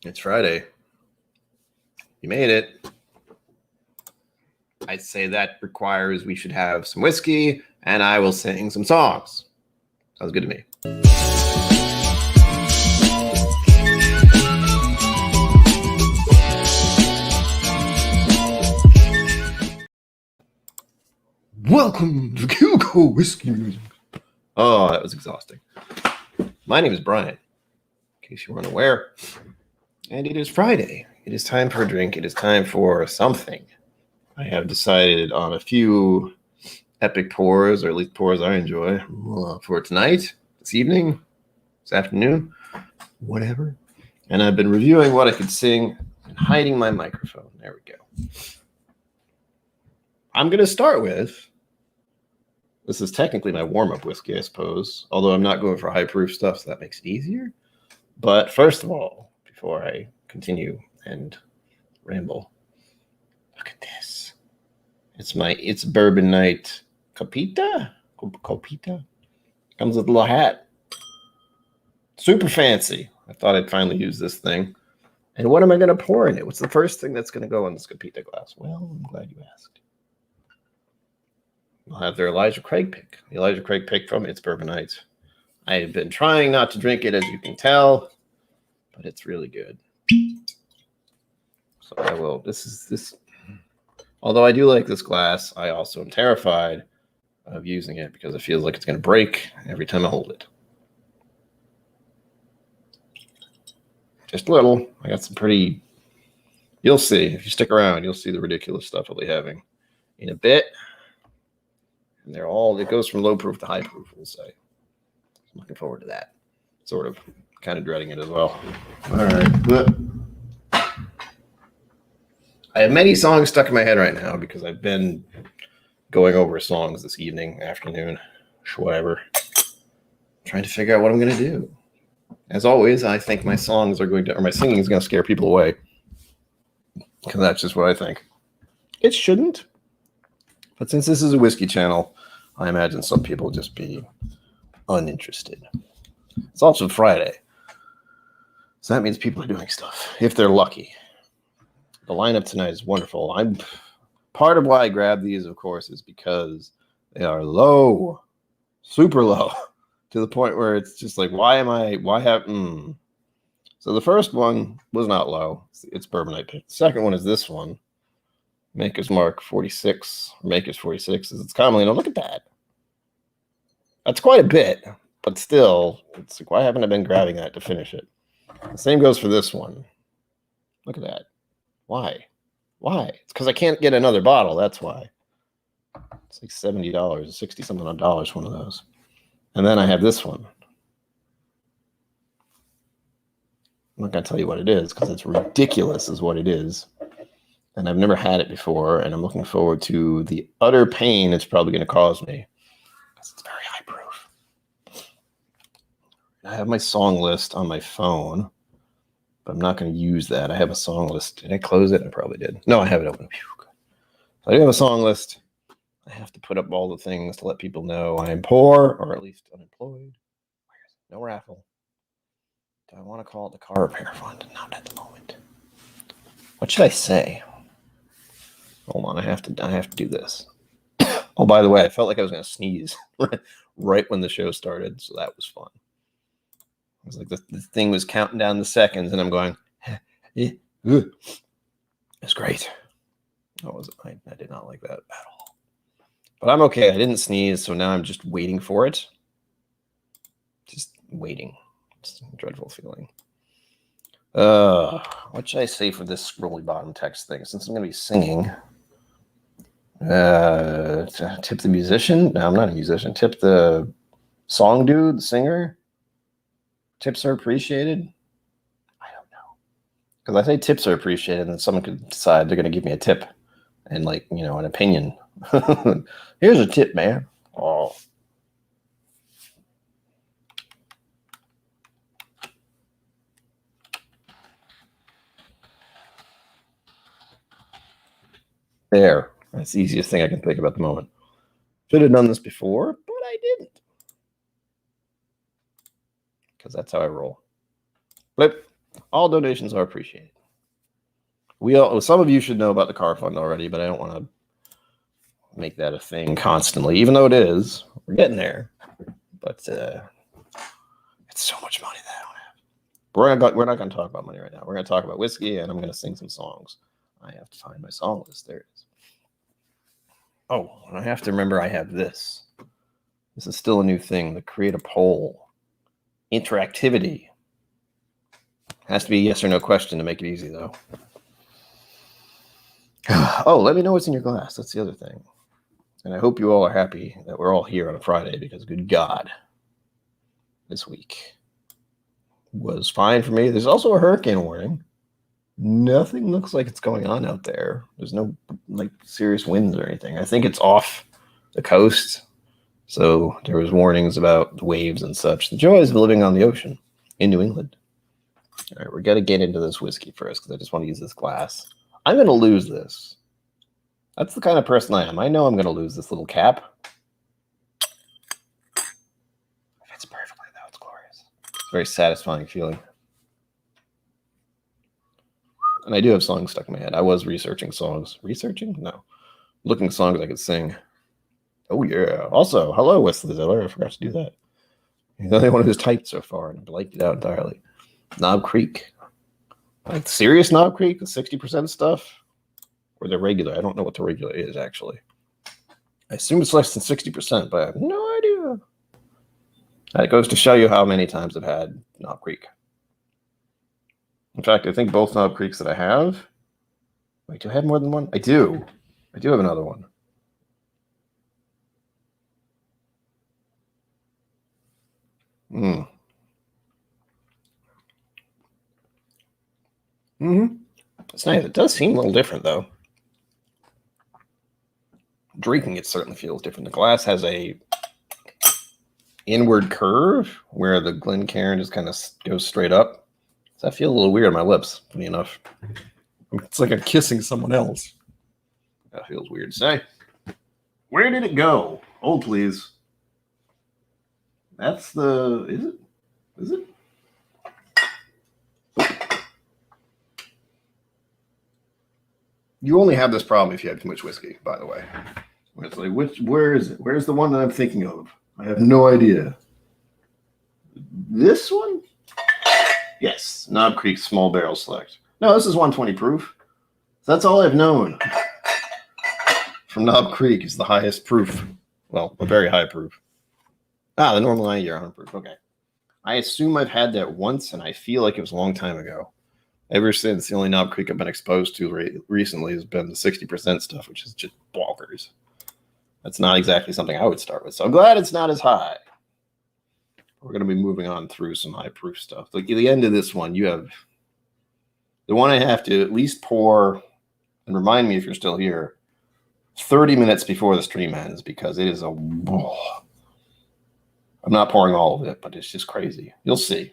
It's Friday. You made it. I'd say that requires we should have some whiskey, and I will sing some songs. Sounds good to me. Welcome to KillCo Whiskey Music. Oh, that was exhausting. My name is Brian, in case you weren't aware. And it is Friday. It is time for a drink. It is time for something. I have decided on a few epic pours, or at least pours I enjoy, for tonight, this evening, this afternoon, whatever. And I've been reviewing what I could sing and hiding my microphone. There we go. I'm going to start with, this is technically my warm-up whiskey, I suppose, although I'm not going for high-proof stuff, so that makes it easier. But first of all, before I continue and ramble, look at this. It's Bourbon Night Copita? Comes with a little hat. Super fancy. I thought I'd finally use this thing. And what am I going to pour in it? What's the first thing that's going to go in this Copita glass? Well, I'm glad you asked. We'll have their Elijah Craig pick. The Elijah Craig pick from It's Bourbon Night. I have been trying not to drink it, as you can tell, but it's really good. So I will. This. Although I do like this glass, I also am terrified of using it because it feels like it's going to break every time I hold it. Just a little. I got some pretty. You'll see. If you stick around, you'll see the ridiculous stuff I'll be having in a bit. And they're all. It goes from low proof to high proof, we'll say. I'm looking forward to that. Sort of. Kind of dreading it as well. All right. I have many songs stuck in my head right now because I've been going over songs this evening, afternoon, whatever, trying to figure out what I'm going to do. As always, I think my songs are going to, or my singing is going to scare people away because that's just what I think. It shouldn't. But since this is a whiskey channel, I imagine some people will just be uninterested. It's also Friday. So that means people are doing stuff, if they're lucky. The lineup tonight is wonderful. Part of why I grabbed these, of course, is because they are low, super low, to the point where it's just like, So the first one was not low. It's Bourbon Night pick. The second one is this one, Maker's Mark 46, or Maker's 46, as it's commonly known. Look at that. That's quite a bit, but still, it's like, why haven't I been grabbing that to finish it? The same goes for this one. Look at that. Why? It's because I can't get another bottle. That's why. It's like $70, $60-something dollars, one of those. And then I have this one. I'm not going to tell you what it is because it's ridiculous is what it is. And I've never had it before, and I'm looking forward to the utter pain it's probably going to cause me because it's very high proof. I have my song list on my phone. But I'm not going to use that. I have a song list. Did I close it? I probably did. No, I have it open. So I do have a song list. I have to put up all the things to let people know I am poor, or at least unemployed. No raffle. Do I want to call it the car repair fund? Not at the moment. What should I say? Hold on, I have to do this. Oh, by the way, I felt like I was going to sneeze right when the show started, so that was fun. It was like the thing was counting down the seconds, and I'm going, it's great. I did not like that at all. But I'm okay. I didn't sneeze, so now I'm just waiting for it. Just waiting. It's a dreadful feeling. What should I say for this scrolly bottom text thing? Since I'm going to be singing, tip the musician? No, I'm not a musician. Tip the song dude, the singer? Tips are appreciated? I don't know. Because I say tips are appreciated, and someone could decide they're going to give me a tip and, like, you know, an opinion. Here's a tip, man. Oh. There. That's the easiest thing I can think about at the moment. Should have done this before, but I didn't. Because that's how I roll. Flip. All donations are appreciated. Some of you should know about the car fund already, but I don't want to make that a thing constantly, even though it is. We're getting there. But it's so much money that I don't have. We're not going to talk about money right now. We're going to talk about whiskey, and I'm going to sing some songs. I have to find my song list. There it is. Oh, and I have to remember I have this. This is still a new thing. The create a poll. Interactivity. Has to be a yes or no question to make it easy, though. Oh, let me know what's in your glass. That's the other thing. And I hope you all are happy that we're all here on a Friday because, good God, this week was fine for me. There's also a hurricane warning. Nothing looks like it's going on out there. There's no serious winds or anything. I think it's off the coast. So there was warnings about the waves and such. The joys of living on the ocean in New England. All right, we're going to get into this whiskey first because I just want to use this glass. I'm going to lose this. That's the kind of person I am. I know I'm going to lose this little cap. It fits perfectly, though. It's glorious. It's a very satisfying feeling. And I do have songs stuck in my head. I was researching songs. Researching? No. Looking at songs I could sing. Oh, yeah. Also, hello, Wesley Ziller. I forgot to do that. He's the only one who's typed so far, and I blanked it out entirely. Knob Creek. Like serious Knob Creek, the 60% stuff? Or the regular? I don't know what the regular is, actually. I assume it's less than 60%, but I have no idea. That goes to show you how many times I've had Knob Creek. In fact, I think both Knob Creeks that I have... Wait, do I have more than one? I do. I do have another one. It's nice. It does seem a little different, though. Drinking it certainly feels different. The glass has a inward curve where the Glencairn just kind of goes straight up. So I feel a little weird on my lips, funny enough. It's like I'm kissing someone else. That feels weird to say. Where did it go? Hold, please. That's the... Is it? Is it? You only have this problem if you have too much whiskey, by the way. It's like, where is it? Where's the one that I'm thinking of? I have no idea. This one? Yes, Knob Creek Small Barrel Select. No, this is 120 proof. That's all I've known. From Knob Creek is the highest proof. Well, a very high proof. The normal 90 year 100 proof. Okay. I assume I've had that once, and I feel like it was a long time ago. Ever since, the only Knob Creek I've been exposed to recently has been the 60% stuff, which is just bonkers. That's not exactly something I would start with. So I'm glad it's not as high. We're going to be moving on through some high proof stuff. Like at the end of this one, you have the one I have to at least pour, and remind me if you're still here, 30 minutes before the stream ends, because it is a... Oh, I'm not pouring all of it, but it's just crazy. You'll see.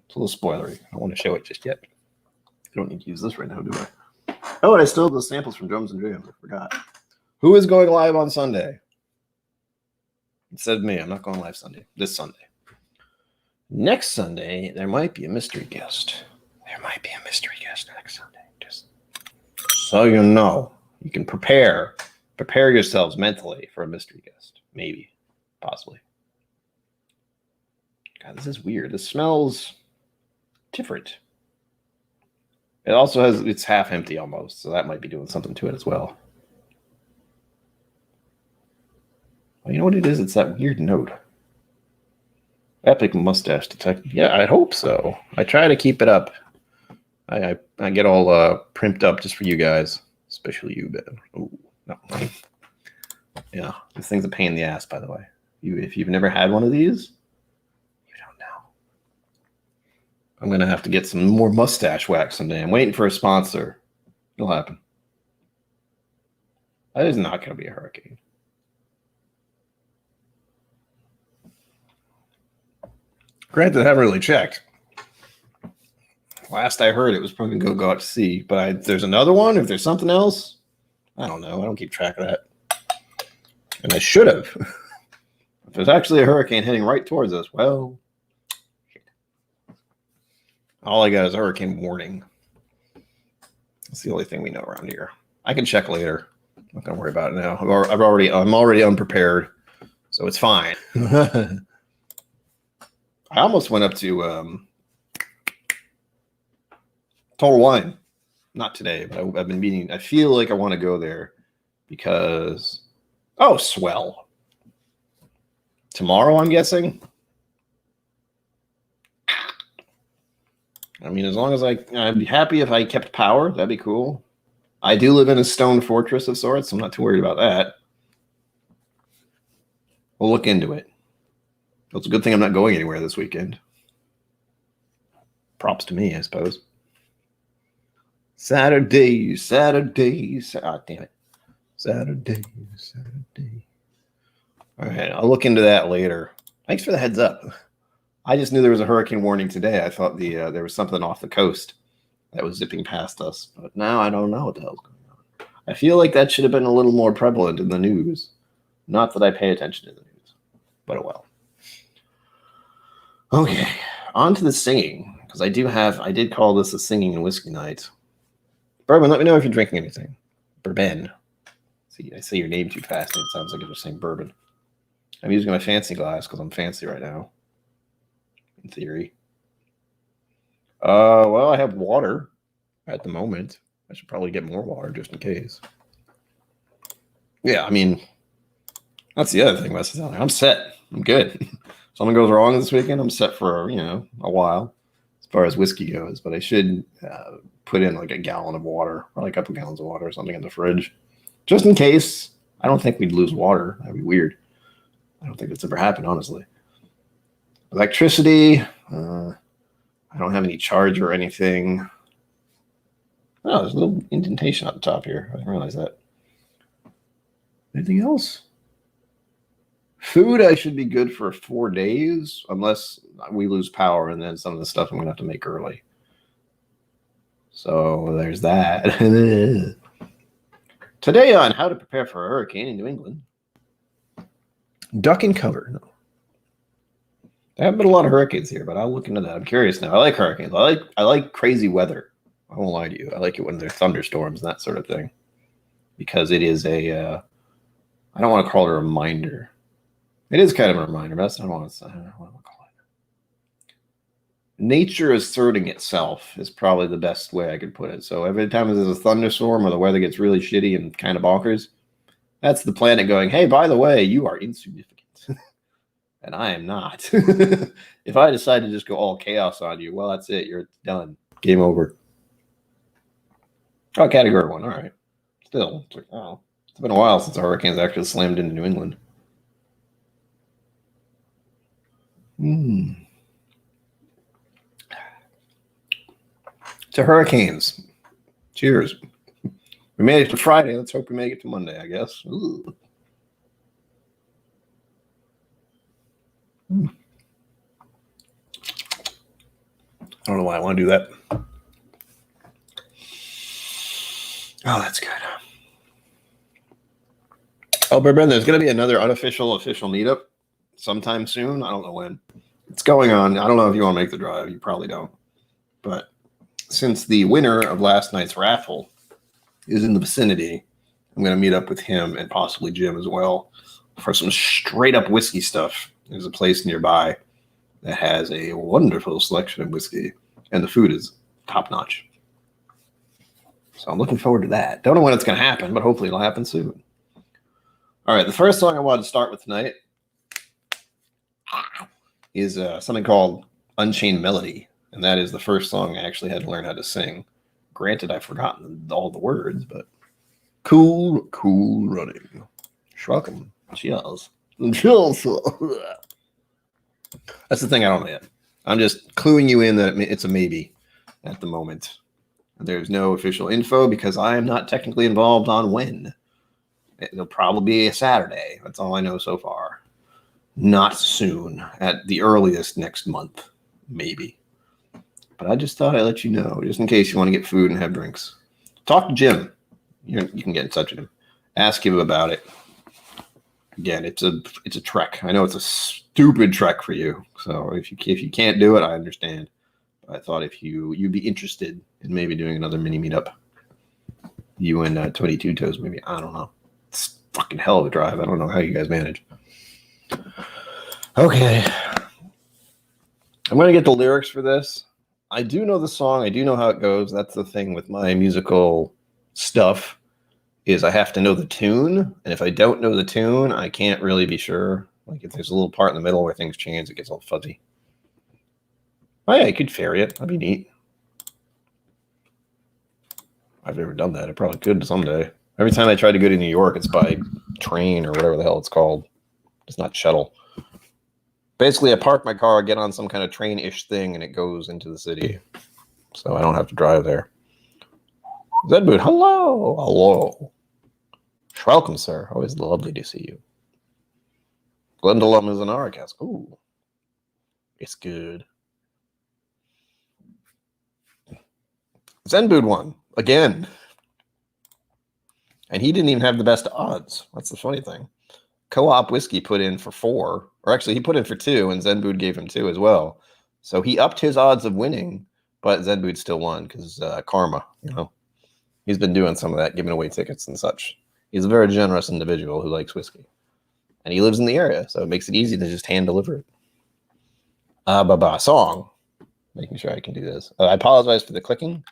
It's a little spoilery. I don't want to show it just yet. I don't need to use this right now, do I? Oh, and I still have the samples from Drums and Jams. I forgot. Who is going live on Sunday? Instead of me, I'm not going live Sunday. This Sunday. Next Sunday, there might be a mystery guest. There might be a mystery guest next Sunday. Just so you know. You can prepare yourselves mentally for a mystery guest. Maybe. Possibly. God, this is weird. This smells different. It also has, it's half empty almost, so that might be doing something to it as well. Well, you know what it is? It's that weird note. Epic mustache detective. Yeah, I hope so. I try to keep it up. I get all primped up just for you guys, especially you, Ben. Oh, no. Yeah, this thing's a pain in the ass, by the way. If you've never had one of these, you don't know. I'm going to have to get some more mustache wax someday. I'm waiting for a sponsor. It'll happen. That is not going to be a hurricane. Granted, I haven't really checked. Last I heard, it was probably going to go out to sea. But if there's another one, if there's something else, I don't know. I don't keep track of that. And I should have. If there's actually a hurricane heading right towards us, well, shit. All I got is a hurricane warning. That's the only thing we know around here. I can check later. I'm not gonna worry about it now. I'm already unprepared, so it's fine. I almost went up to Total Wine. Not today, but I've been meaning. I feel like I want to go there because swell. Tomorrow, I'm guessing. I mean, as long as I'd be happy if I kept power. That'd be cool. I do live in a stone fortress of sorts, so I'm not too worried about that. We'll look into it. It's a good thing I'm not going anywhere this weekend. Props to me, I suppose. Saturday. Damn it. Saturday. All right, I'll look into that later. Thanks for the heads up. I just knew there was a hurricane warning today. I thought there was something off the coast that was zipping past us, but now I don't know what the hell's going on. I feel like that should have been a little more prevalent in the news. Not that I pay attention to the news, but oh well. Okay, on to the singing, because I did call this a singing and whiskey night. Bourbon, let me know if you're drinking anything. Bourbon. See, I say your name too fast, and it sounds like you're just saying bourbon. I'm using my fancy glass because I'm fancy right now. In theory. Well, I have water at the moment. I should probably get more water just in case. Yeah, I mean, that's the other thing, Wes. I'm set. I'm good. If something goes wrong this weekend, I'm set for, a while as far as whiskey goes. But I should put in like a gallon of water or like a couple gallons of water or something in the fridge just in case. I don't think we'd lose water. That'd be weird. I don't think that's ever happened, honestly. Electricity. I don't have any charge or anything. Oh, there's a little indentation at the top here. I didn't realize that. Anything else? Food, I should be good for 4 days, unless we lose power, and then some of the stuff I'm going to have to make early. So there's that. Today on how to prepare for a hurricane in New England. Duck and cover. No. There haven't been a lot of hurricanes here, but I'll look into that. I'm curious now. I like hurricanes. I like crazy weather. I won't lie to you. I like it when there's thunderstorms and that sort of thing, because it is I don't want to call it a reminder. It is kind of a reminder, but I don't want to call it. Nature asserting itself is probably the best way I could put it. So every time there's a thunderstorm or the weather gets really shitty and kind of bonkers, that's the planet going, hey, by the way, you are insignificant. And I am not. If I decide to just go all chaos on you, well, that's it. You're done. Game over. Oh, category 1. All right. Still, it's been a while since the hurricanes actually slammed into New England. To hurricanes. Cheers. We made it to Friday. Let's hope we make it to Monday, I guess. Ooh. I don't know why I want to do that. Oh, that's good. Oh, Bourbon, there's going to be another official meetup sometime soon. I don't know when. It's going on. I don't know if you want to make the drive. You probably don't. But since the winner of last night's raffle is in the vicinity, I'm going to meet up with him and possibly Jim as well for some straight up whiskey stuff. There's a place nearby that has a wonderful selection of whiskey, and the food is top notch. So I'm looking forward to that. Don't know when it's going to happen, but hopefully it'll happen soon. All right, the first song I wanted to start with tonight is something called Unchained Melody, and that is the first song I actually had to learn how to sing. Granted, I've forgotten all the words, but cool running. Welcome. Cheers. Cheers. That's the thing I don't know yet. I'm just cluing you in that it's a maybe at the moment. There's no official info because I am not technically involved on when. It'll probably be a Saturday. That's all I know so far. Not soon. At the earliest next month. Maybe. But I just thought I'd let you know, just in case you want to get food and have drinks. Talk to Jim. You can get in touch with him. Ask him about it. Again, it's a trek. I know it's a stupid trek for you. So if you can't do it, I understand. I thought if you'd be interested in maybe doing another mini meetup, you and 22 Toes maybe. I don't know. It's fucking hell of a drive. I don't know how you guys manage. Okay. I'm going to get the lyrics for this. I do know the song. I do know how it goes. That's the thing with my musical stuff is I have to know the tune. And if I don't know the tune, I can't really be sure. Like if there's a little part in the middle where things change, it gets all fuzzy. Oh yeah, you could ferry it. That'd be neat. I've never done that. I probably could someday. Every time I try to go to New York, it's by train or whatever the hell it's called. It's not shuttle. Basically, I park my car, get on some kind of train-ish thing, and it goes into the city. So I don't have to drive there. Zedboot, hello. Hello. Welcome, sir. Always lovely to see you. Glendalum is an Aracast. Ooh. It's good. Zenboot won. Again. And he didn't even have the best odds. That's the funny thing. Co-op Whiskey put in for 4. Or actually, he put in for 2, and Zenboot gave him 2 as well. So he upped his odds of winning, but Zenboot still won because karma, you know. He's been doing some of that, giving away tickets and such. He's a very generous individual who likes whiskey. And he lives in the area, so it makes it easy to just hand deliver it. Baba song. Making sure I can do this. I apologize for the clicking.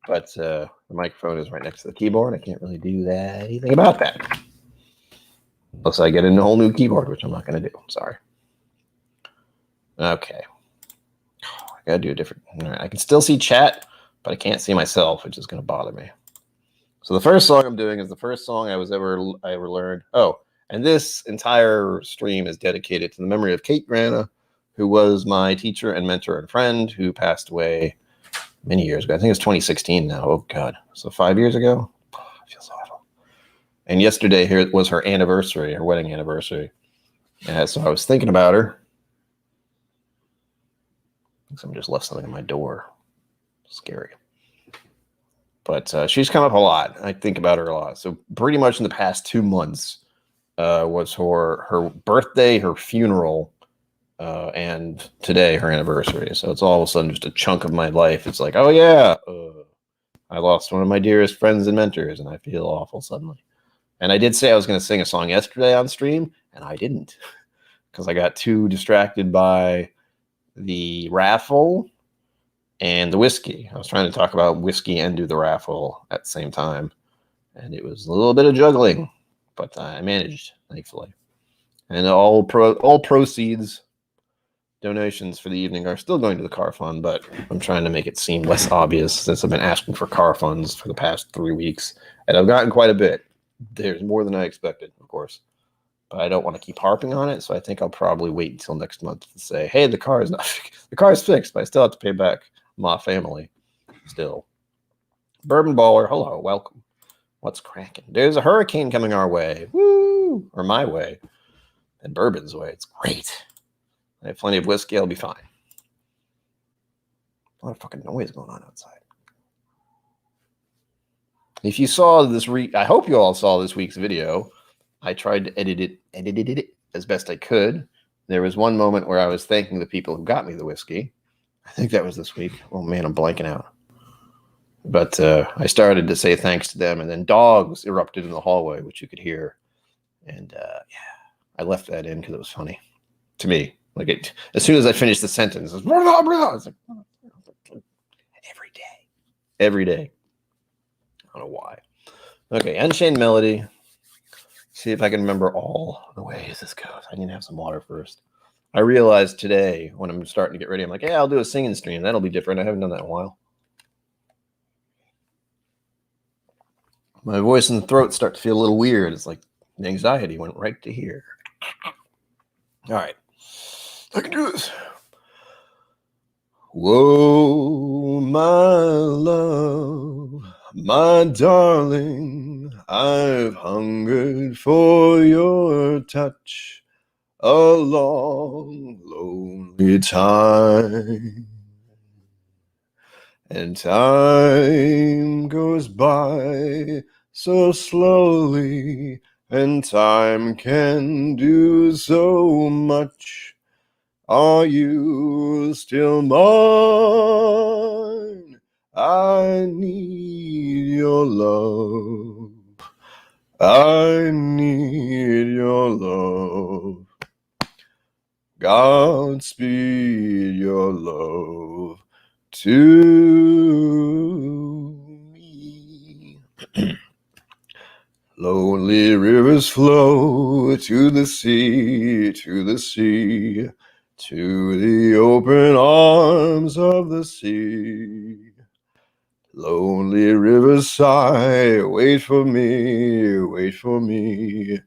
But the microphone is right next to the keyboard. I can't really do anything about that. Unless I get a whole new keyboard, which I'm not going to do. I'm sorry. Okay. I got to do a different... All right. I can still see chat, but I can't see myself, which is going to bother me. So the first song I'm doing is the first song I ever learned. Oh, and this entire stream is dedicated to the memory of Kate Grana, who was my teacher and mentor and friend who passed away many years ago. I think it was 2016 now. Oh, God. So 5 years ago? Oh, it feels awful. And yesterday here was her anniversary, her wedding anniversary. So I was thinking about her. Someone just left something at my door. Scary. But she's come up a lot. I think about her a lot. So pretty much in the past 2 months was her birthday, her funeral, and today her anniversary. So it's all of a sudden just a chunk of my life. It's like, oh yeah, I lost one of my dearest friends and mentors, and I feel awful suddenly. And I did say I was going to sing a song yesterday on stream, and I didn't because I got too distracted by the raffle and the whiskey. I was trying to talk about whiskey and do the raffle at the same time. And it was a little bit of juggling, but I managed, thankfully. And all proceeds, donations for the evening are still going to the car fund, but I'm trying to make it seem less obvious since I've been asking for car funds for the past 3 weeks. And I've gotten quite a bit. There's more than I expected, of course. But I don't want to keep harping on it, so I think I'll probably wait until next month to say, hey, the car is fixed, but I still have to pay back my family still. Bourbon Baller, hello, welcome. What's cracking? There's a hurricane coming our way. Woo! Or my way. And Bourbon's way. It's great. I have plenty of whiskey. I'll be fine. A lot of fucking noise going on outside. If you saw this I hope you all saw this week's video. I tried to edit it as best I could. There was one moment where I was thanking the people who got me the whiskey. I think that was this week. Oh, man, I'm blanking out. But I started to say thanks to them, and then dogs erupted in the hallway, which you could hear. And, I left that in because it was funny to me. Like, as soon as I finished the sentence, it was like, every day. I don't know why. Okay, Unchained Melody. See if I can remember all the ways this goes. I need to have some water first. I realized today when I'm starting to get ready, I'm like, yeah, I'll do a singing stream. That'll be different. I haven't done that in a while. My voice and the throat start to feel a little weird. It's like the anxiety went right to here. All right. I can do this. Whoa, my love, my darling, I've hungered for your touch a long, lonely time. And time goes by so slowly, and time can do so much. Are you still mine? I need your love. I need your love. Godspeed your love to me. Lonely rivers flow to the sea, to the sea, to the open arms of the sea. Lonely rivers sigh, wait for me, wait for me.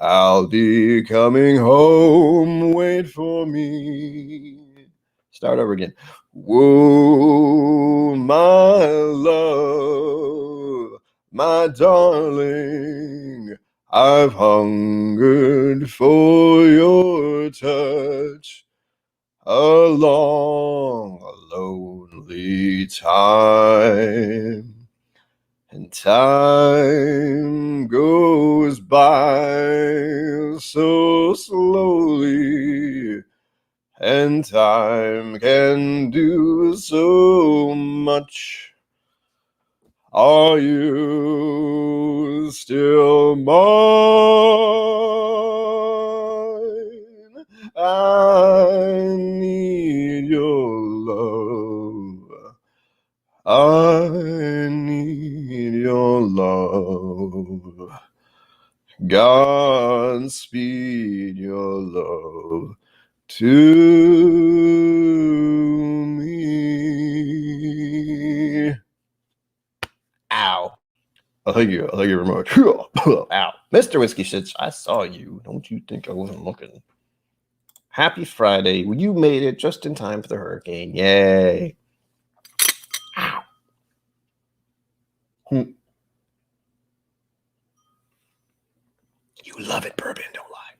I'll be coming home, wait for me. Start over again. Whoa, my love, my darling, I've hungered for your touch a long, lonely time. And time goes by so slowly, and time can do so much. Are you still mine? I need your love. I need your love. Godspeed your love to me. Ow. Thank you very much. Ow. Mr. Whiskey Shits, I saw you. Don't you think I wasn't looking? Happy Friday. You made it just in time for the hurricane. Yay. Ow. You love it, bourbon, don't lie.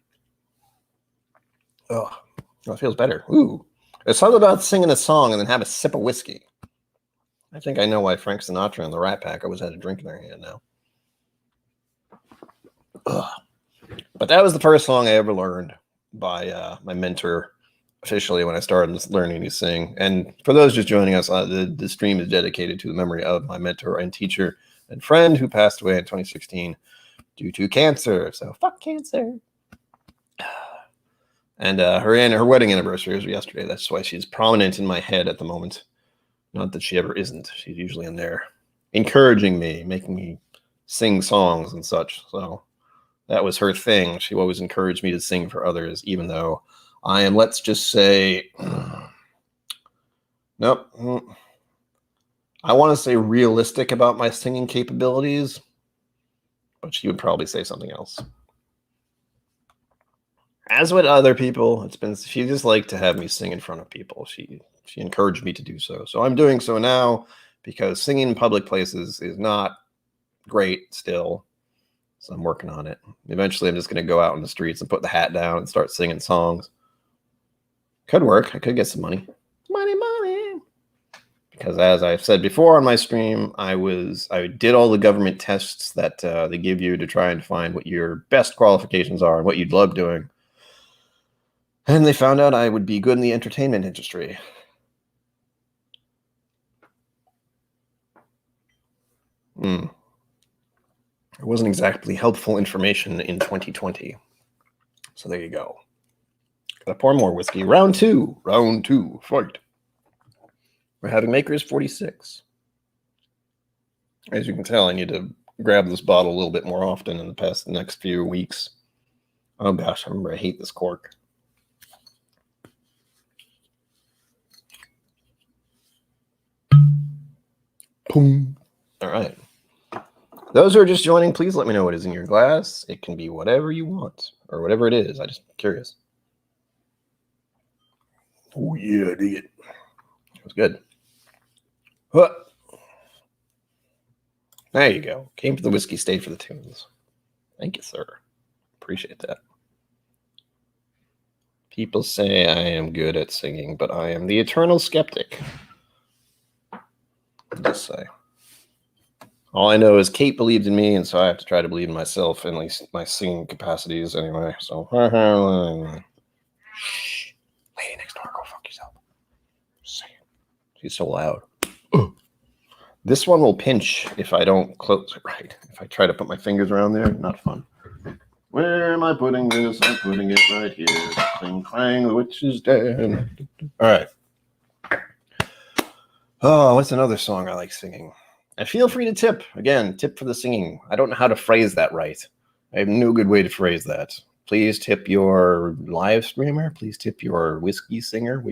Oh, it feels better. Ooh. It's something about singing a song and then have a sip of whiskey. I think I know why Frank Sinatra and the Rat Pack always had a drink in their hand now. Ugh. But that was the first song I ever learned by my mentor officially when I started learning to sing. And for those just joining us, the stream is dedicated to the memory of my mentor and teacher and friend who passed away in 2016 due to cancer. So fuck cancer. And her wedding anniversary was yesterday. That's why she's prominent in my head at the moment. Not that she ever isn't. She's usually in there encouraging me, making me sing songs and such. So that was her thing. She always encouraged me to sing for others, even though I am, let's just say, nope. I want to say realistic about my singing capabilities, but she would probably say something else. As with other people, she just liked to have me sing in front of people. She encouraged me to do so. So I'm doing so now because singing in public places is not great still. So I'm working on it. Eventually, I'm just going to go out in the streets and put the hat down and start singing songs. Could work. I could get some money. Money. Because as I've said before on my stream, I did all the government tests that they give you to try and find what your best qualifications are and what you'd love doing. And they found out I would be good in the entertainment industry. It wasn't exactly helpful information in 2020. So there you go. Gotta pour more whiskey. Round two, fight. We're having Maker's 46. As you can tell, I need to grab this bottle a little bit more often in the next few weeks. Oh gosh, I remember I hate this cork. Boom. All right. Those who are just joining, please let me know what is in your glass. It can be whatever you want, or whatever it is. I'm just curious. Oh yeah, I dig it. It was good. Huh. There you go. Came for the whiskey, stayed for the tunes. Thank you, sir. Appreciate that. People say I am good at singing, but I am the eternal skeptic. I'll just say. All I know is Kate believed in me, and so I have to try to believe in myself, at least my singing capacities anyway. So, shh. Lady next She's so loud. This one will pinch if I don't close it right. If I try to put my fingers around there, not fun. Where am I putting this? I'm putting it right here. Cling clang, the witch is dead. All right. Oh, what's another song I like singing? And feel free to tip. Again, tip for the singing. I don't know how to phrase that right. I have no good way to phrase that. Please tip your live streamer. Please tip your whiskey singer.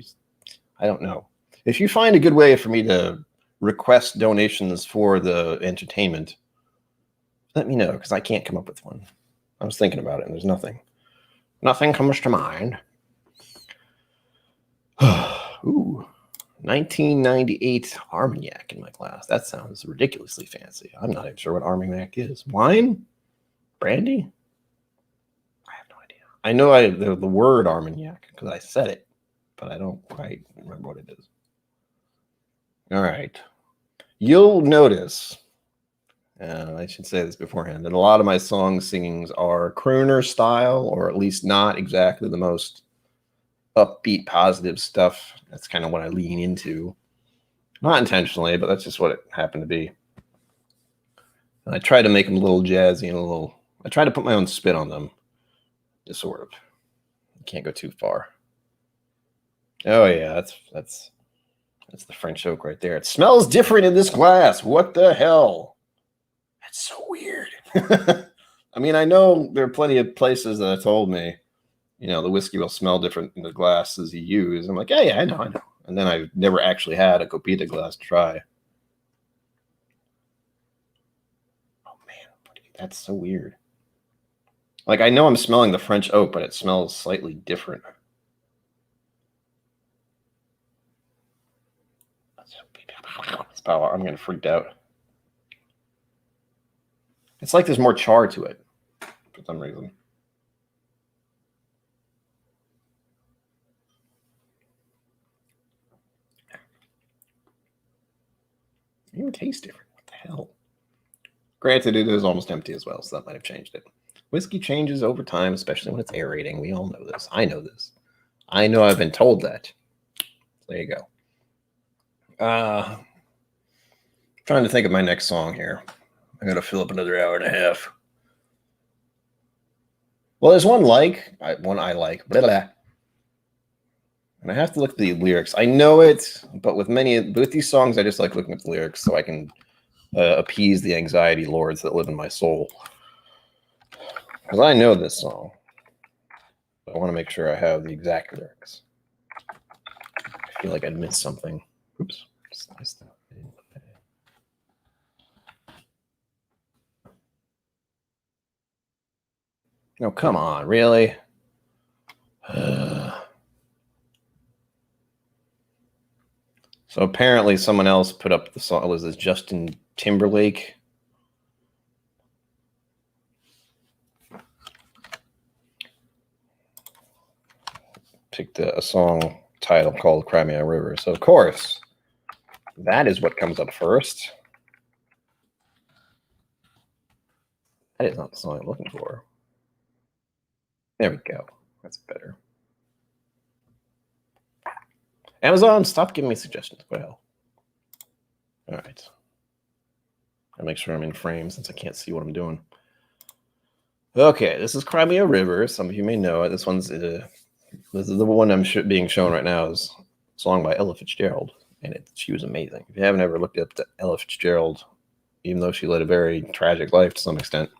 I don't know. If you find a good way for me to request donations for the entertainment, let me know, because I can't come up with one. I was thinking about it, and there's nothing. Nothing comes to mind. Ooh, 1998 Armagnac in my glass. That sounds ridiculously fancy. I'm not even sure what Armagnac is. Wine? Brandy? I have no idea. I know the word Armagnac because I said it, but I don't quite remember what it is. All right. You'll notice, I should say this beforehand, that a lot of my song singings are crooner style, or at least not exactly the most upbeat, positive stuff. That's kind of what I lean into. Not intentionally, but that's just what it happened to be. And I try to make them a little jazzy and I try to put my own spin on them. Just sort of. You can't go too far. Oh yeah, that's the French oak right there. It smells different in this glass. What the hell? That's so weird. I mean, I know there are plenty of places that have told me, the whiskey will smell different in the glasses you use. I'm like, yeah, I know. And then I've never actually had a Copita glass to try. Oh, man. That's so weird. Like, I know I'm smelling the French oak, but it smells slightly different. I'm getting freaked out. It's like there's more char to it for some reason. It even tastes different. What the hell? Granted, it is almost empty as well, so that might have changed it. Whiskey changes over time, especially when it's aerating. We all know this. I know this. I know I've been told that. There you go. Trying to think of my next song here. I gotta fill up another hour and a half. Well, there's one I like, blah, blah. And I have to look at the lyrics. I know it, but with these songs, I just like looking at the lyrics so I can appease the anxiety lords that live in my soul. Because I know this song. I want to make sure I have the exact lyrics. I feel like I'd missed something. Oops. No, come on, really? So apparently someone else put up the song. Was this Justin Timberlake? Picked a song title called Cry Me a River. So of course, that is what comes up first. That is not the song I'm looking for. There we go. That's better. Amazon, stop giving me suggestions. What the hell? All right. I'll make sure I'm in frame since I can't see what I'm doing. Okay, this is Cry Me a River. Some of you may know it. This is the one I'm being shown right now. Is a song by Ella Fitzgerald, and she was amazing. If you haven't ever looked up to Ella Fitzgerald, even though she led a very tragic life to some extent,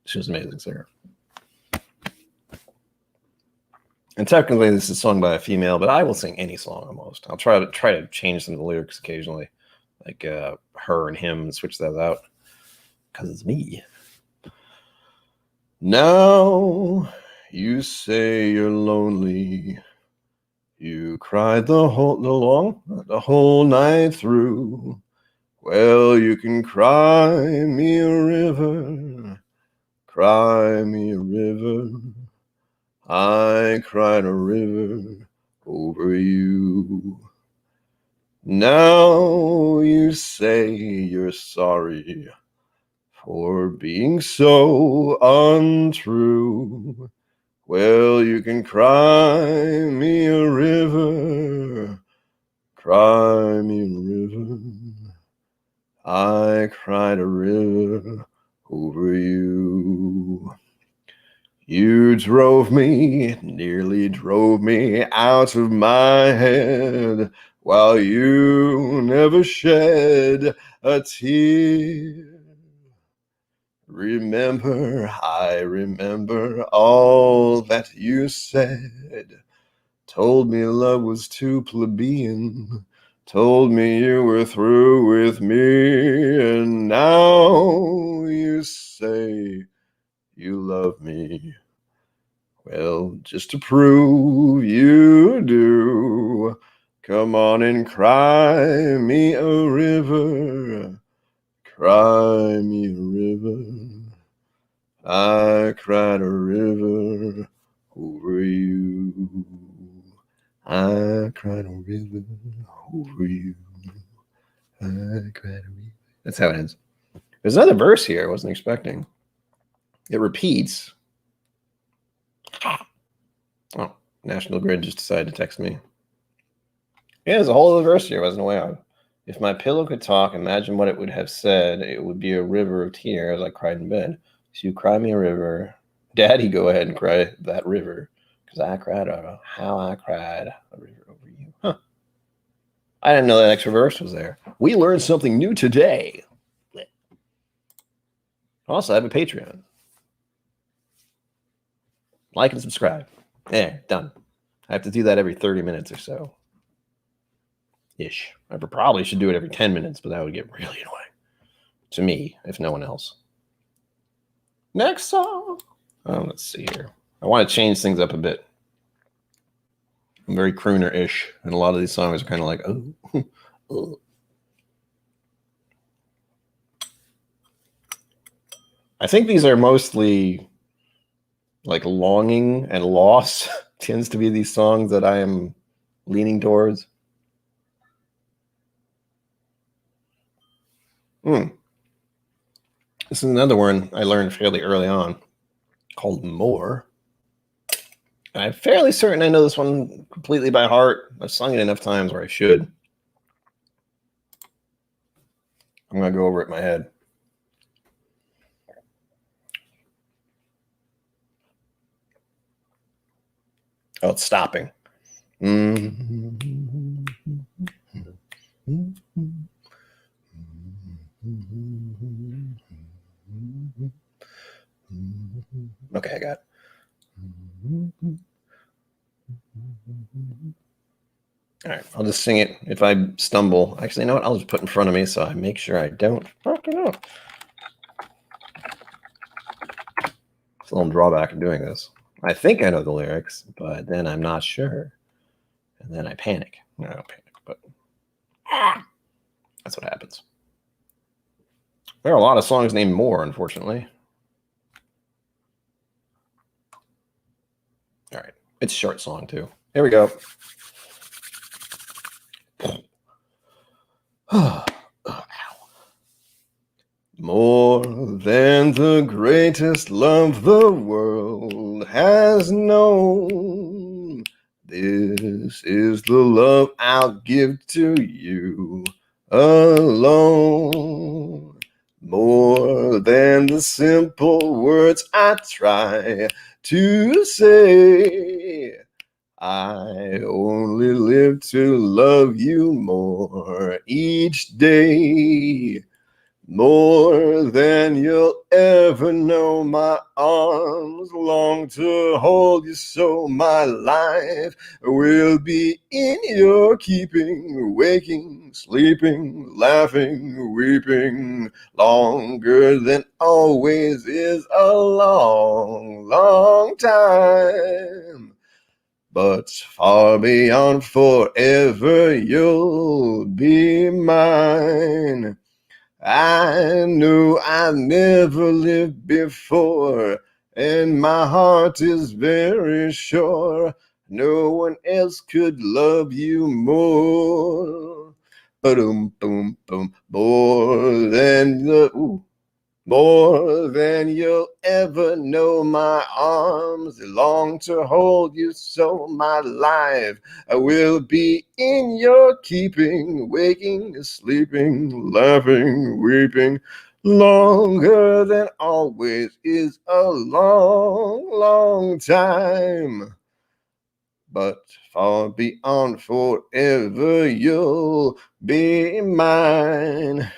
she was an amazing singer. And technically, this is sung by a female, but I will sing any song almost. I'll try to change some of the lyrics occasionally, like her and him, and switch that out because it's me. Now you say you're lonely. You cried the whole night through. Well, you can cry me a river, cry me a river. I cried a river over you. Now you say you're sorry for being so untrue. Well, you can cry me a river, cry me I cried a river over you. You nearly drove me out of my head, while you never shed a tear. I remember all that you said. Told me love was too plebeian. Told me you were through with me. And now you say you love me. Well, just to prove you do, come on and cry me a river. Cry me a river. I cried a river over you. I cried a river over you. I cried a river. That's how it ends. There's another verse here I wasn't expecting. It repeats. Oh, National Grid just decided to text me. Yeah, there's a whole other verse here I wasn't aware of. If my pillow could talk, imagine what it would have said. It would be a river of tears I cried in bed. So you cry me a river. Daddy, go ahead and cry that river. Because I cried how I cried a river over you. Huh. I didn't know that extra verse was there. We learned something new today. Also, I have a Patreon. Like and subscribe. There, done. I have to do that every 30 minutes or so. Ish. I probably should do it every 10 minutes, but that would get really annoying. To me, if no one else. Next song. Let's see here. I want to change things up a bit. I'm very crooner-ish, and a lot of these songs are kind of like, oh. Oh. I think these are mostly like longing and loss tends to be these songs that I am leaning towards. This is another one I learned fairly early on called More. I'm fairly certain I know this one completely by heart. I've sung it enough times where I should. I'm going to go over it in my head. Oh, it's stopping. Okay, I got it. All right, I'll just sing it. If I stumble, actually, you know what? I'll just put it in front of me so I make sure I don't fuck it up. It's a little drawback of doing this. I think I know the lyrics, but then I'm not sure. And then I panic. No, I don't panic, but that's what happens. There are a lot of songs named More, unfortunately. All right. It's a short song, too. Here we go. More than the greatest love the world has known, this is the love I'll give to you alone. More than the simple words I try to say, I only live to love you more each day. More than you'll ever know, my arms long to hold you so my life will be in your keeping, waking, sleeping, laughing, weeping. Longer than always is a long, long time. But far beyond forever, you'll be mine. I knew I never lived before, and my heart is very sure no one else could love you more. Boom, boom, boom, more than the More than you'll ever know, my arms long to hold you, so my life I will be in your keeping, waking, sleeping, laughing, weeping. Longer than always is a long, long time. But far beyond forever, you'll be mine.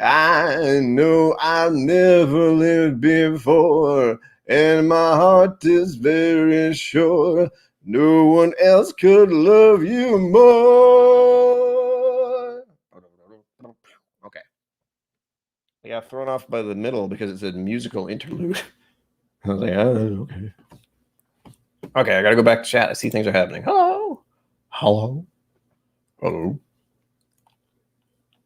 I know I've never lived before, and my heart is very sure no one else could love you more. Okay. I got thrown off by the middle because it said musical interlude. I was like, oh, okay. Okay, I gotta go back to chat. I see things are happening. Hello. Hello. Hello.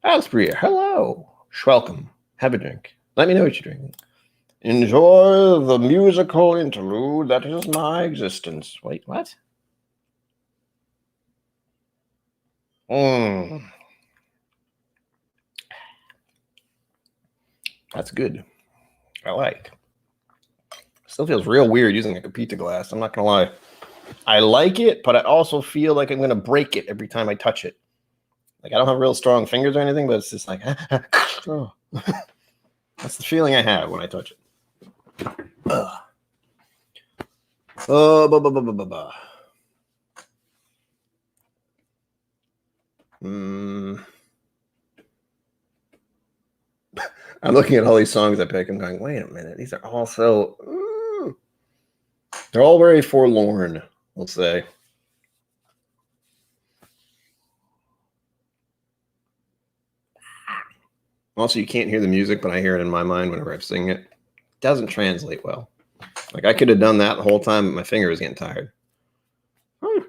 Asprey, hello. Welcome. Have a drink. Let me know what you're drinking. Enjoy the musical interlude that is my existence. Wait, what? That's good. I like. Still feels real weird using like a pizza glass. I'm not gonna lie. I like it, but I also feel like I'm gonna break it every time I touch it. Like I don't have real strong fingers or anything, but it's just like, oh. That's the feeling I have when I touch it. I'm looking at all these songs I pick and going, wait a minute, these are all so they're all very forlorn, we'll say. Also, you can't hear the music, but I hear it in my mind whenever I sing it. It doesn't translate well. Like I could have done that the whole time, but my finger was getting tired. Oh,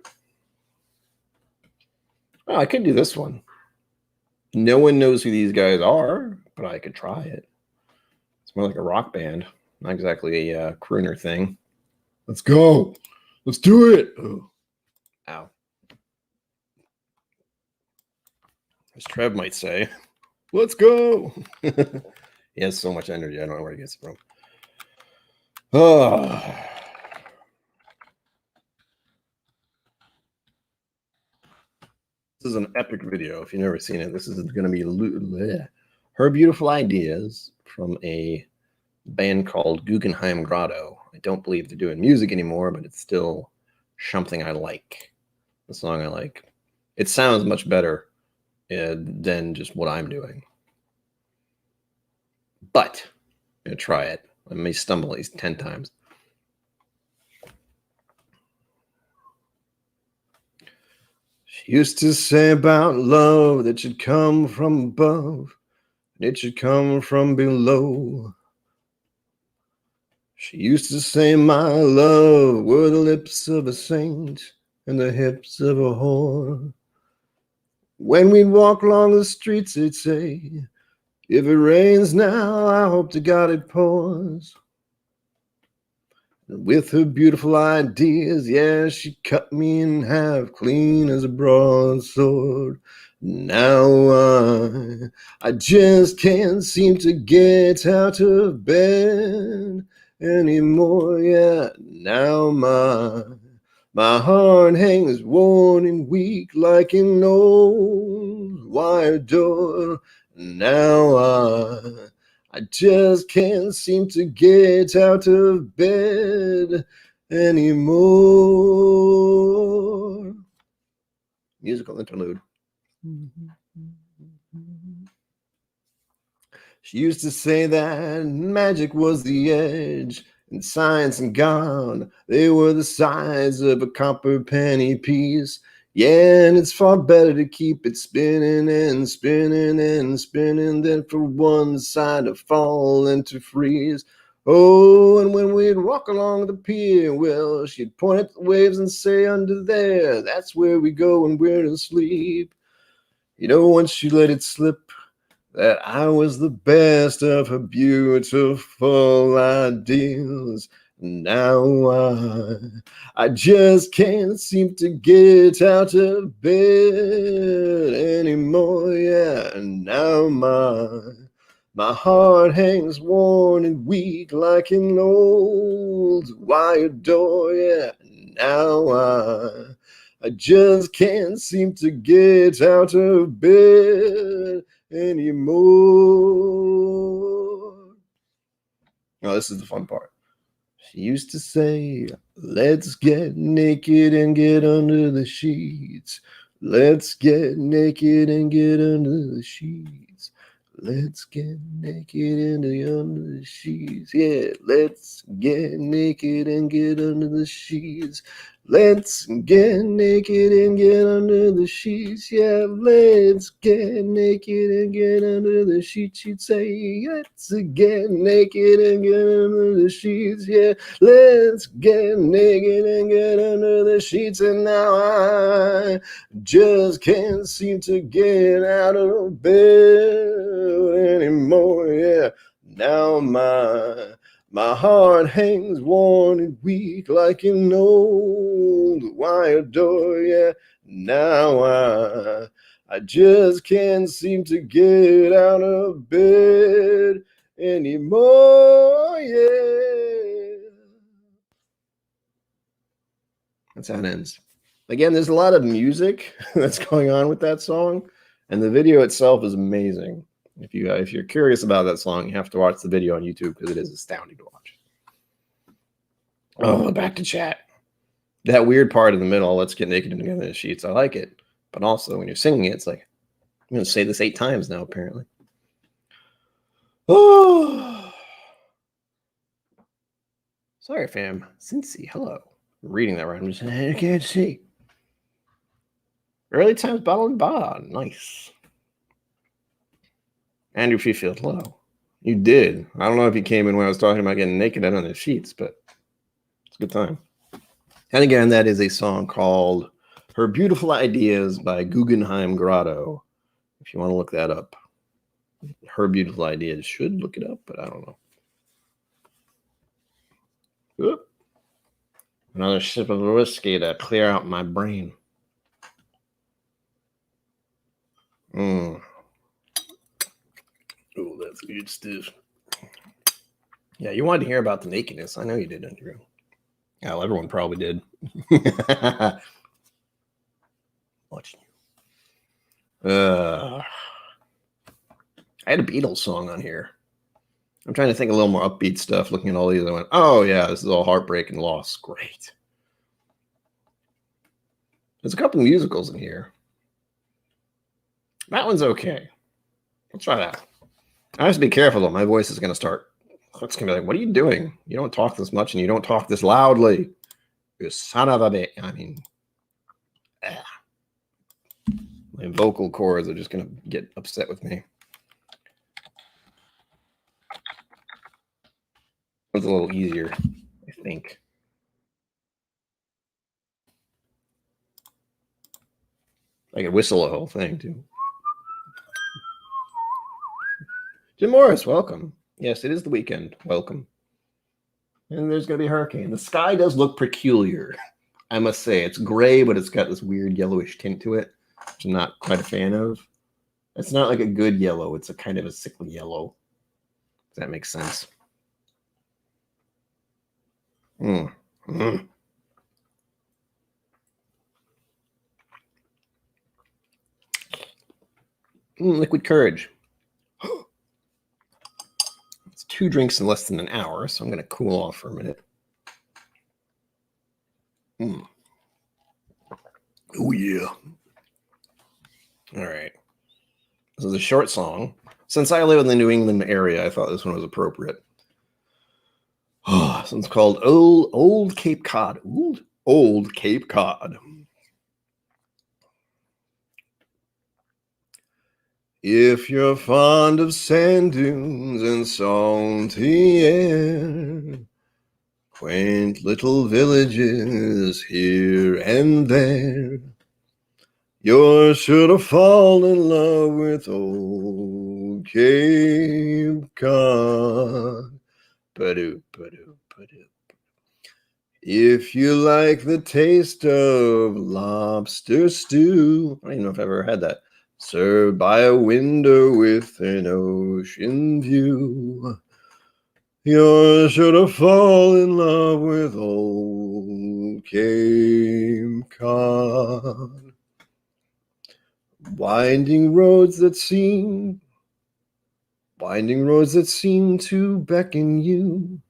I could do this one. No one knows who these guys are, but I could try it. It's more like a rock band, not exactly a crooner thing. Let's go. Let's do it. Ooh. Ow. As Trev might say, let's go. He has so much energy. I don't know where he gets it from. Oh. This is an epic video. If you've never seen it, this is going to be Her Beautiful Ideas from a band called Guggenheim Grotto. I don't believe they're doing music anymore, but it's still something I like. The song I like. It sounds much better than just what I'm doing. But I'm going to try it. I may stumble at least 10 times. She used to say about love that should come from above, and it should come from below. She used to say my love were the lips of a saint and the hips of a whore. When we'd walk along the streets, they'd say, if it rains now, I hope to God it pours. And with her beautiful ideas, yeah, she cut me in half clean as a broadsword. Now I just can't seem to get out of bed anymore. Yeah, now my heart hangs worn and weak like an old wire door. Now I just can't seem to get out of bed anymore. Musical interlude. She used to say that magic was the edge, and science and God, they were the size of a copper penny piece. Yeah, and it's far better to keep it spinning and spinning and spinning than for one side to fall and to freeze. Oh, and when we'd walk along the pier, well, she'd point at the waves and say, under there, that's where we go when we're asleep. You know, once she let it slip that I was the best of her beautiful ideals. Now I just can't seem to get out of bed anymore. Yeah, now My heart hangs worn and weak like an old wire door. Yeah, now I just can't seem to get out of bed anymore. Oh, this is the fun part. She used to say, let's get naked and get under the sheets. Let's get naked and get under the sheets. Let's get naked and get under the sheets. Yeah, let's get naked and get under the sheets. Let's get naked and get under the sheets. Yeah, let's get naked and get under the sheets. She'd say, let's get naked and get under the sheets. Yeah, let's get naked and get under the sheets. And now I just can't seem to get out of bed anymore. Yeah, now my heart hangs worn and weak like an old wire door. Yeah, now I just can't seem to get out of bed anymore. Yeah. That's how it ends. Again, there's a lot of music that's going on with that song, and the video itself is amazing. If you're curious about that song, you have to watch the video on YouTube because it is astounding to watch. Oh, back to chat. That weird part in the middle, let's get naked and together in the sheets. I like it. But also when you're singing it, it's like, I'm going to say this 8 times now, apparently. Oh. Sorry, fam. Cincy, hello. I'm reading that right. I'm just I can't see. Early times bottle and bond. Nice. Andrew Fifield, hello. You did. I don't know if you came in when I was talking about getting naked out on the sheets, but it's a good time. And again, that is a song called Her Beautiful Ideas by Guggenheim Grotto. If you want to look that up. Her Beautiful Ideas. Should look it up, but I don't know. Oop. Another sip of whiskey to clear out my brain. Oh, that's good stuff. Yeah, you wanted to hear about the nakedness. I know you did, Andrew. Yeah, well, everyone probably did. Watching you. I had a Beatles song on here. I'm trying to think a little more upbeat stuff. Looking at all these, I went, oh, yeah, this is all heartbreak and loss. Great. There's a couple musicals in here. That one's okay. Let's try that. I have to be careful, though. My voice is going to start. It's going to be like, what are you doing? You don't talk this much and you don't talk this loudly. You son of a bitch. I mean, my vocal cords are just going to get upset with me. It was a little easier, I think. I could whistle the whole thing, too. Jim Morris, welcome. Yes, it is the weekend. Welcome. And there's going to be a hurricane. The sky does look peculiar, I must say. It's gray, but it's got this weird yellowish tint to it, which I'm not quite a fan of. It's not like a good yellow. It's a kind of a sickly yellow. Does that make sense? Liquid courage. It's 2 drinks in less than an hour, so I'm going to cool off for a minute. Oh, yeah. All right. This is a short song. Since I live in the New England area, I thought this one was appropriate. This one's called Old Cape Cod. Old Cape Cod. If you're fond of sand dunes and salty air, quaint little villages here and there, you're sure to fall in love with Old Cape Cod. Ba-doo, ba-doo, ba-doo. If you like the taste of lobster stew, I don't even know if I've ever had that. served by a window with an ocean view. You're sure to fall in love with old Cape Cod. Winding roads that seem to beckon you.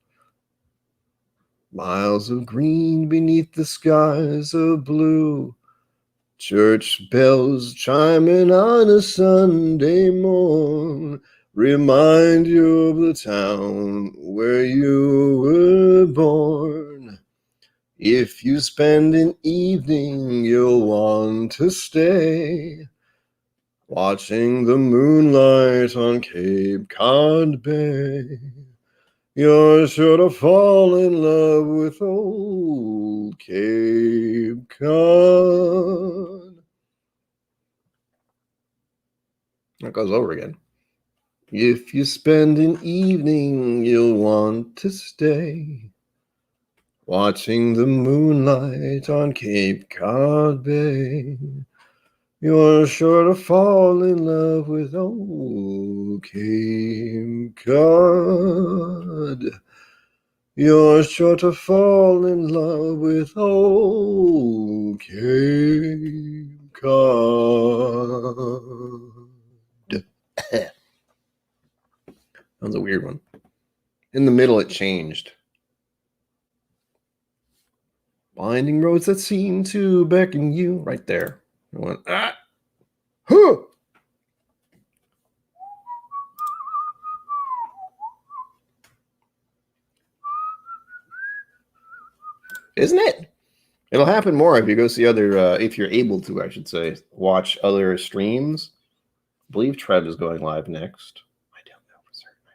Miles of green beneath the skies of blue. Church bells chiming on a Sunday morn remind you of the town where you were born. If you spend an evening, you'll want to stay, watching the moonlight on Cape Cod Bay. You're sure to fall in love with old Cape Cod. That goes over again. If you spend an evening, you'll want to stay, watching the moonlight on Cape Cod Bay. You're sure to fall in love with old Cape Cod. You're sure to fall in love with old Cape Cod. That was a weird one. In the middle, it changed. Winding roads that seem to beckon you. Right there. I went, ah! Huh! Isn't it? It'll happen more if you go see other, if you're able to, I should say, watch other streams. I believe Trev is going live next. I don't know for certain. I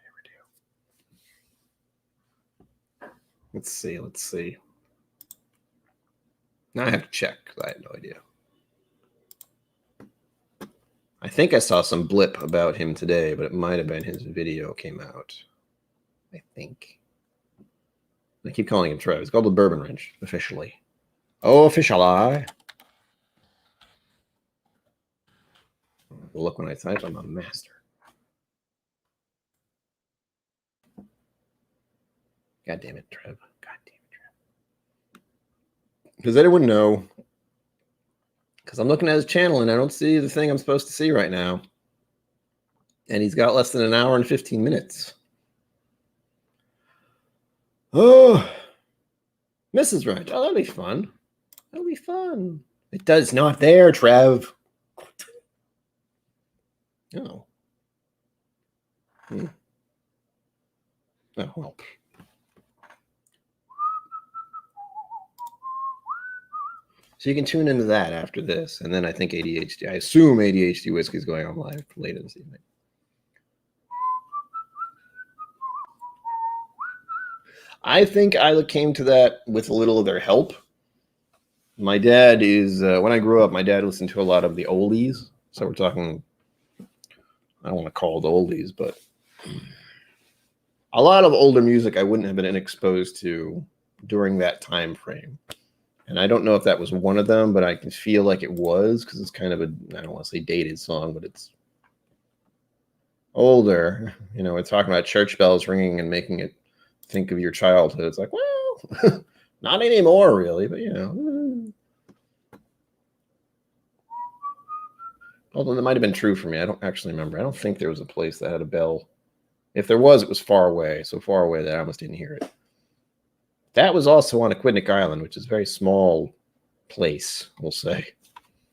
never do. Let's see. Now I have to check because I had no idea. I think I saw some blip about him today, but it might have been his video came out. I think. I keep calling him Trev. It's called the Bourbon Wrench, officially. Oh, officially. Look, when I type, I'm a master. God damn it, Trev. God damn it, Trev. Does anyone know? Because I'm looking at his channel and I don't see the thing I'm supposed to see right now. And he's got less than an hour and 15 minutes. Oh, Mrs. Wrench. Oh, that'll be fun. That'll be fun. It does not there, Trev. Oh. Oh, well. So you can tune into that after this. And then I think ADHD. I assume ADHD Whiskey is going on live later this evening. I think I came to that with a little of their help. My dad is, when I grew up, my dad listened to a lot of the oldies. So we're talking, I don't want to call it oldies, but a lot of older music I wouldn't have been exposed to during that time frame. And I don't know if that was one of them, but I can feel like it was because it's kind of a, I don't want to say dated song, but it's older. You know, we're talking about church bells ringing and making it think of your childhood. It's like, well, not anymore, really, but you know. Although that might have been true for me. I don't actually remember. I don't think there was a place that had a bell. If there was, it was far away. So far away that I almost didn't hear it. That was also on Aquidneck Island, which is a very small place, we'll say.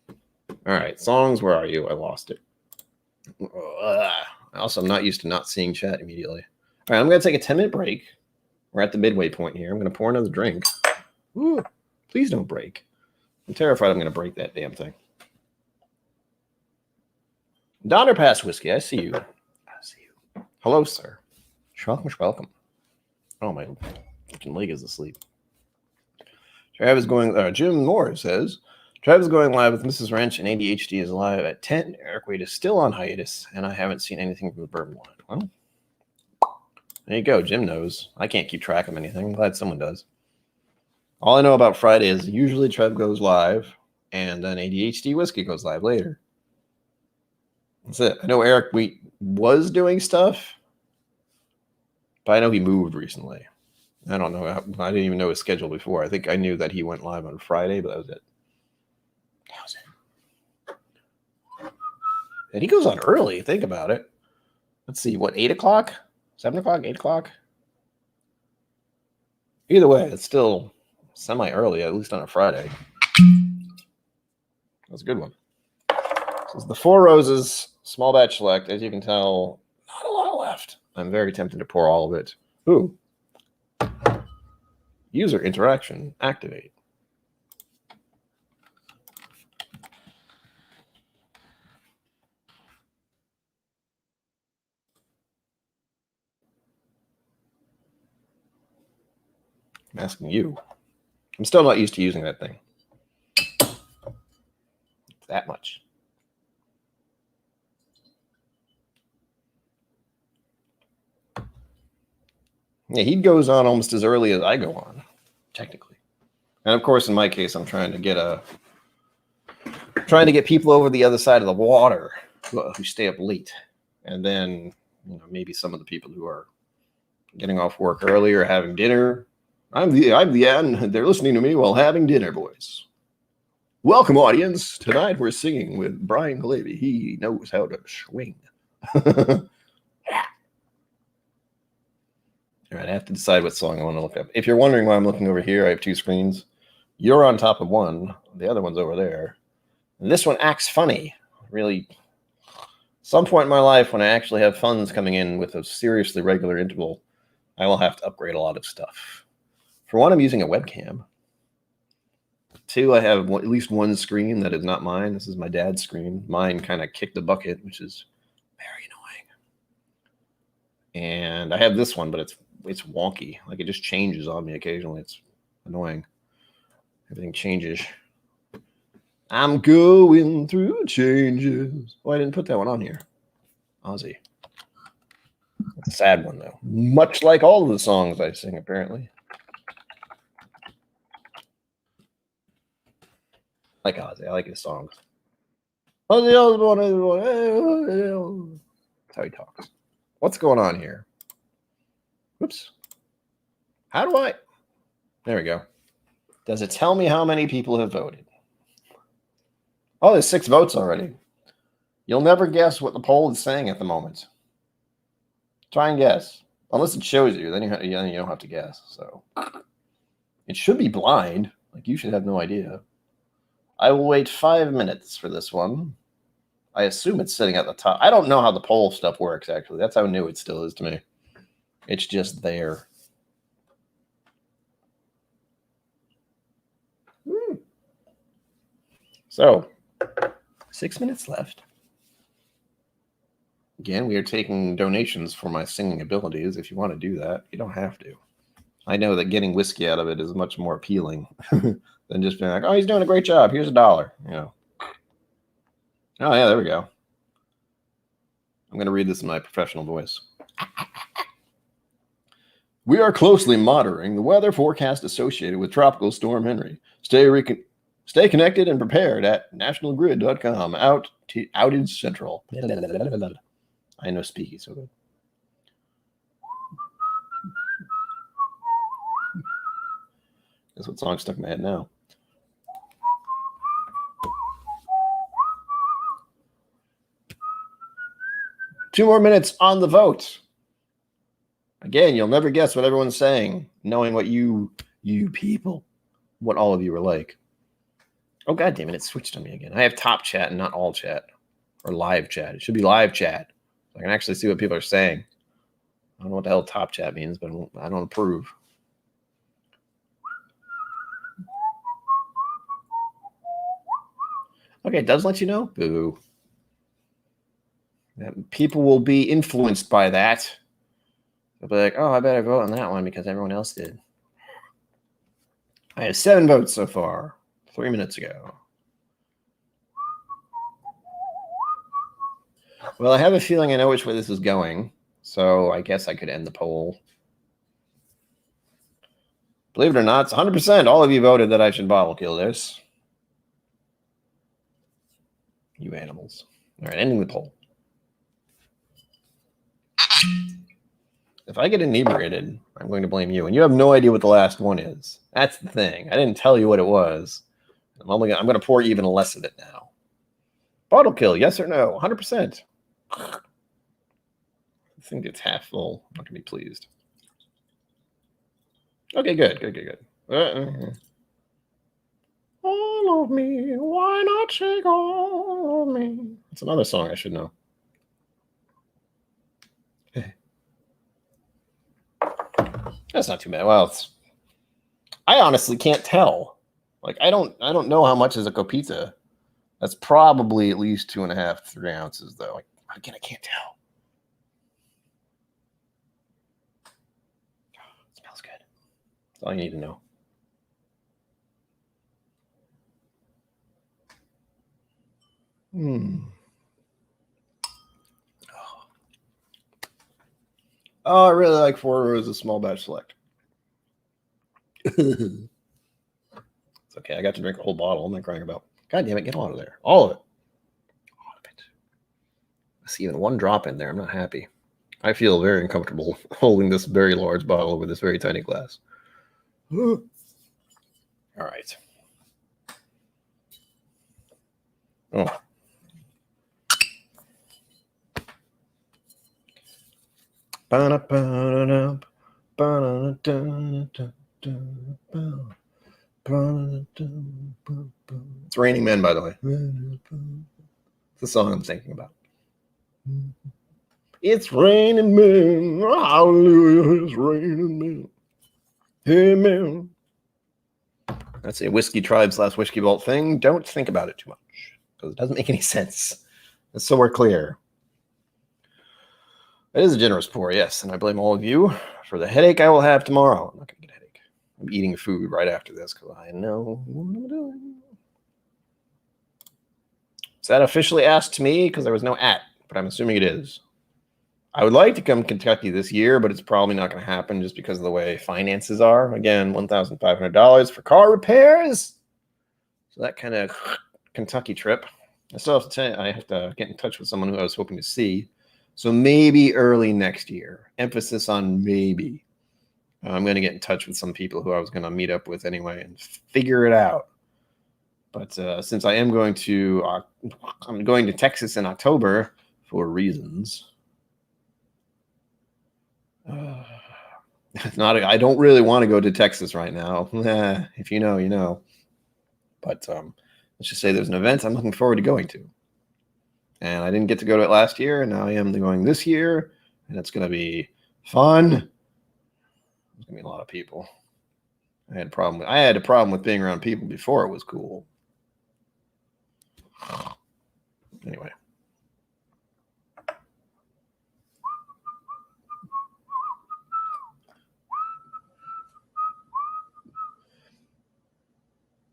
All right, songs, where are you? I lost it. Also, I'm not used to not seeing chat immediately. All right, I'm going to take a 10-minute break. We're at the midway point here. I'm going to pour another drink. Ooh, please don't break. I'm terrified I'm going to break that damn thing. Donner Pass Whiskey, I see you. I see you. Hello, sir. Welcome. Oh, my fucking leg is asleep. Trav is going, Jim Moore says, Trav is going live with Mrs. Wrench and ADHD is live at 10. Eric Wade is still on hiatus, and I haven't seen anything from the Bourbon Line. Well, there you go. Jim knows. I can't keep track of anything. I'm glad someone does. All I know about Friday is usually Trev goes live, and then ADHD Whiskey goes live later. That's it. I know Eric Wheat was doing stuff, but I know he moved recently. I don't know. I didn't even know his schedule before. I think I knew that he went live on Friday, but that was it. That was it. And he goes on early. Think about it. Let's see. What, 8 o'clock? 7 o'clock? 8 o'clock? Either way, it's still semi-early, at least on a Friday. That's a good one. This is the Four Roses small batch select. As you can tell, not a lot left. I'm very tempted to pour all of it. Ooh. User interaction. Activate. I'm asking you. I'm still not used to using that thing. That much. Yeah, he goes on almost as early as I go on, technically. And of course, in my case, I'm trying to get people over the other side of the water who stay up late, and then maybe some of the people who are getting off work early or having dinner. I'm the end. They're listening to me while having dinner, boys. Welcome, audience. Tonight we're singing with Brian Glavy. He knows how to swing. All right, I have to decide what song I want to look up. If you're wondering why I'm looking over here, I have two screens. You're on top of one. The other one's over there. And this one acts funny. Really, some point in my life when I actually have funds coming in with a seriously regular interval, I will have to upgrade a lot of stuff. For one, I'm using a webcam. Two, I have at least one screen that is not mine. This is my dad's screen. Mine kind of kicked the bucket, which is very annoying. And I have this one, but it's wonky. Like, it just changes on me occasionally. It's annoying. Everything changes. I'm going through changes. Oh, I didn't put that one on here. Ozzy. It's a sad one, though. Much like all of the songs I sing, apparently. I like Ozzy. I like his songs. Ozzy Osbourne. That's how he talks. What's going on here? Whoops. How do I? There we go. Does it tell me how many people have voted? Oh, there's 6 votes already. You'll never guess what the poll is saying at the moment. Try and guess. Unless it shows you, then you don't have to guess. So it should be blind. Like, you should have no idea. I will wait 5 minutes for this one. I assume it's sitting at the top. I don't know how the poll stuff works, actually. That's how new it still is to me. It's just there. So, 6 minutes left. Again, we are taking donations for my singing abilities. If you want to do that, you don't have to. I know that getting whiskey out of it is much more appealing than just being like, oh, he's doing a great job. Here's $1. Oh, yeah, there we go. I'm going to read this in my professional voice. We are closely monitoring the weather forecast associated with Tropical Storm Henry. Stay connected and prepared at nationalgrid.com. Outage Central. I know speaky so good. That's what song stuck in my head now. Two more minutes on the vote. Again, you'll never guess what everyone's saying, knowing what you people, what all of you are like. Oh, God damn it, it switched on me again. I have top chat and not all chat. Or live chat. It should be live chat. I can actually see what people are saying. I don't know what the hell top chat means, but I don't approve. Okay, it does let you know. Boo. People will be influenced by that. They'll be like, oh, I better vote on that one because everyone else did. I have 7 votes so far. 3 minutes ago. Well, I have a feeling I know which way this is going, so I guess I could end the poll. Believe it or not, it's 100%. All of you voted that I should bottle kill this. You animals. All right, ending the poll. If I get inebriated, I'm going to blame you. And you have no idea what the last one is. That's the thing. I didn't tell you what it was. I'm going to pour even less of it now. Bottle kill, yes or no? 100%. I think it's half full. I'm not going to be pleased. Okay, good. All of me, why not take all of me? It's another song I should know. That's not too bad. Well, I honestly can't tell. Like, I don't know how much is a copita. That's probably at least 2.5 to 3 ounces, though. Like, again, I can't tell. It smells good. That's all you need to know. Oh, I really like Four Roses Small Batch Select. It's okay. I got to drink a whole bottle. I'm not crying about. God damn it, get all of there. All of it. All of it. I see even one drop in there. I'm not happy. I feel very uncomfortable holding this very large bottle over this very tiny glass. All right. Oh. It's Raining Men, by the way. It's the song I'm thinking about. It's raining men. Hallelujah. It's raining men. Amen. That's a Whiskey Tribe / Whiskey Vault thing. Don't think about it too much because it doesn't make any sense. Just so we're clear. It is a generous pour, yes, and I blame all of you for the headache I will have tomorrow. I'm not going to get a headache. I'm eating food right after this because I know what I'm doing. Is that officially asked to me? Because there was no @ but I'm assuming it is. I would like to come to Kentucky this year, but it's probably not going to happen just because of the way finances are. Again, $1,500 for car repairs. So that kind of Kentucky trip. I still have to tell you, I have to get in touch with someone who I was hoping to see. So maybe early next year. Emphasis on maybe. I'm going to get in touch with some people who I was going to meet up with anyway and figure it out. But since I am going to, I'm going to Texas in October for reasons. It's not. I don't really want to go to Texas right now. If you know, you know. But let's just say there's an event I'm looking forward to going to. And I didn't get to go to it last year, and now I am going this year, and it's going to be fun. There's going to be a lot of people. I had a problem with being around people before it was cool. Anyway.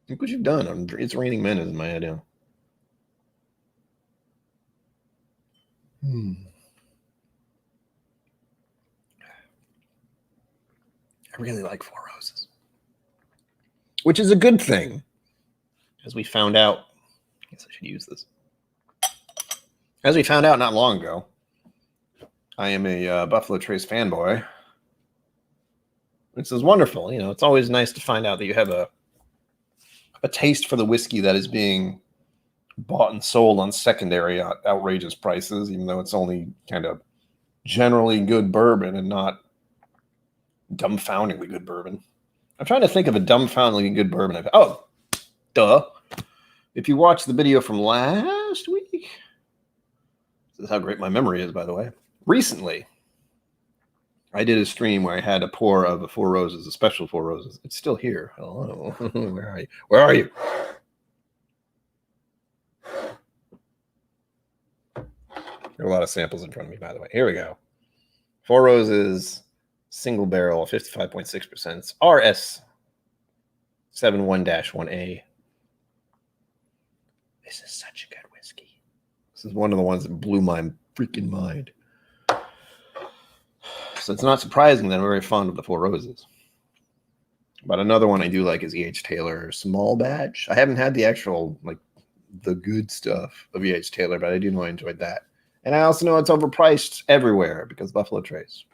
Look what you've done. It's Raining Men is my idea. I really like Four Roses, which is a good thing, as we found out. I guess I should use this. As we found out not long ago, I am a Buffalo Trace fanboy. This is wonderful. You know, it's always nice to find out that you have a taste for the whiskey that is being bought and sold on secondary outrageous prices, even though it's only kind of generally good bourbon and not dumbfoundingly good bourbon. I'm trying to think of a dumbfoundingly good bourbon. Oh, duh. If you watch the video from last week, this is how great my memory is, by the way. Recently, I did a stream where I had a pour of a Four Roses, a special Four Roses. It's still here. Hello. Where are you? Where are you? There are a lot of samples in front of me, by the way. Here we go. Four Roses, single barrel, 55.6%. It's RS71-1A. This is such a good whiskey. This is one of the ones that blew my freaking mind. So it's not surprising that I'm very fond of the Four Roses. But another one I do like is E.H. Taylor Small Batch. I haven't had the actual, like, the good stuff of E.H. Taylor, but I do know I enjoyed that. And I also know it's overpriced everywhere because Buffalo Trace.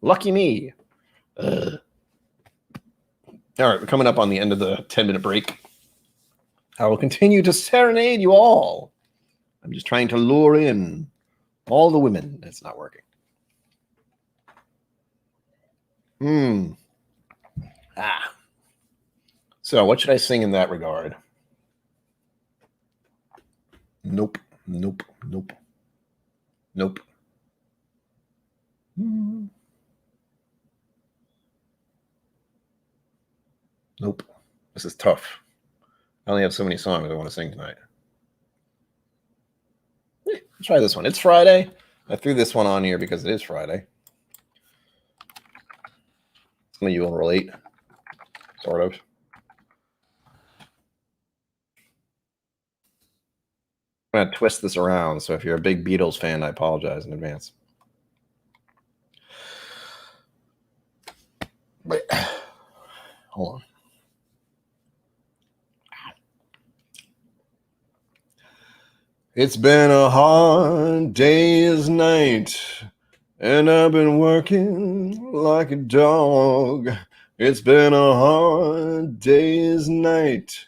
Lucky me. All right, we're coming up on the end of the 10-minute break. I will continue to serenade you all. I'm just trying to lure in all the women. It's not working. So what should I sing in that regard? Nope. Nope. Nope. This is tough. I only have so many songs I want to sing tonight. Let's try this one. It's Friday. I threw this one on here because it is Friday. Some of you will relate. Sort of. I'm going to twist this around, so if you're a big Beatles fan, I apologize in advance. Wait. Hold on. It's been a hard day's night, and I've been working like a dog. It's been a hard day's night.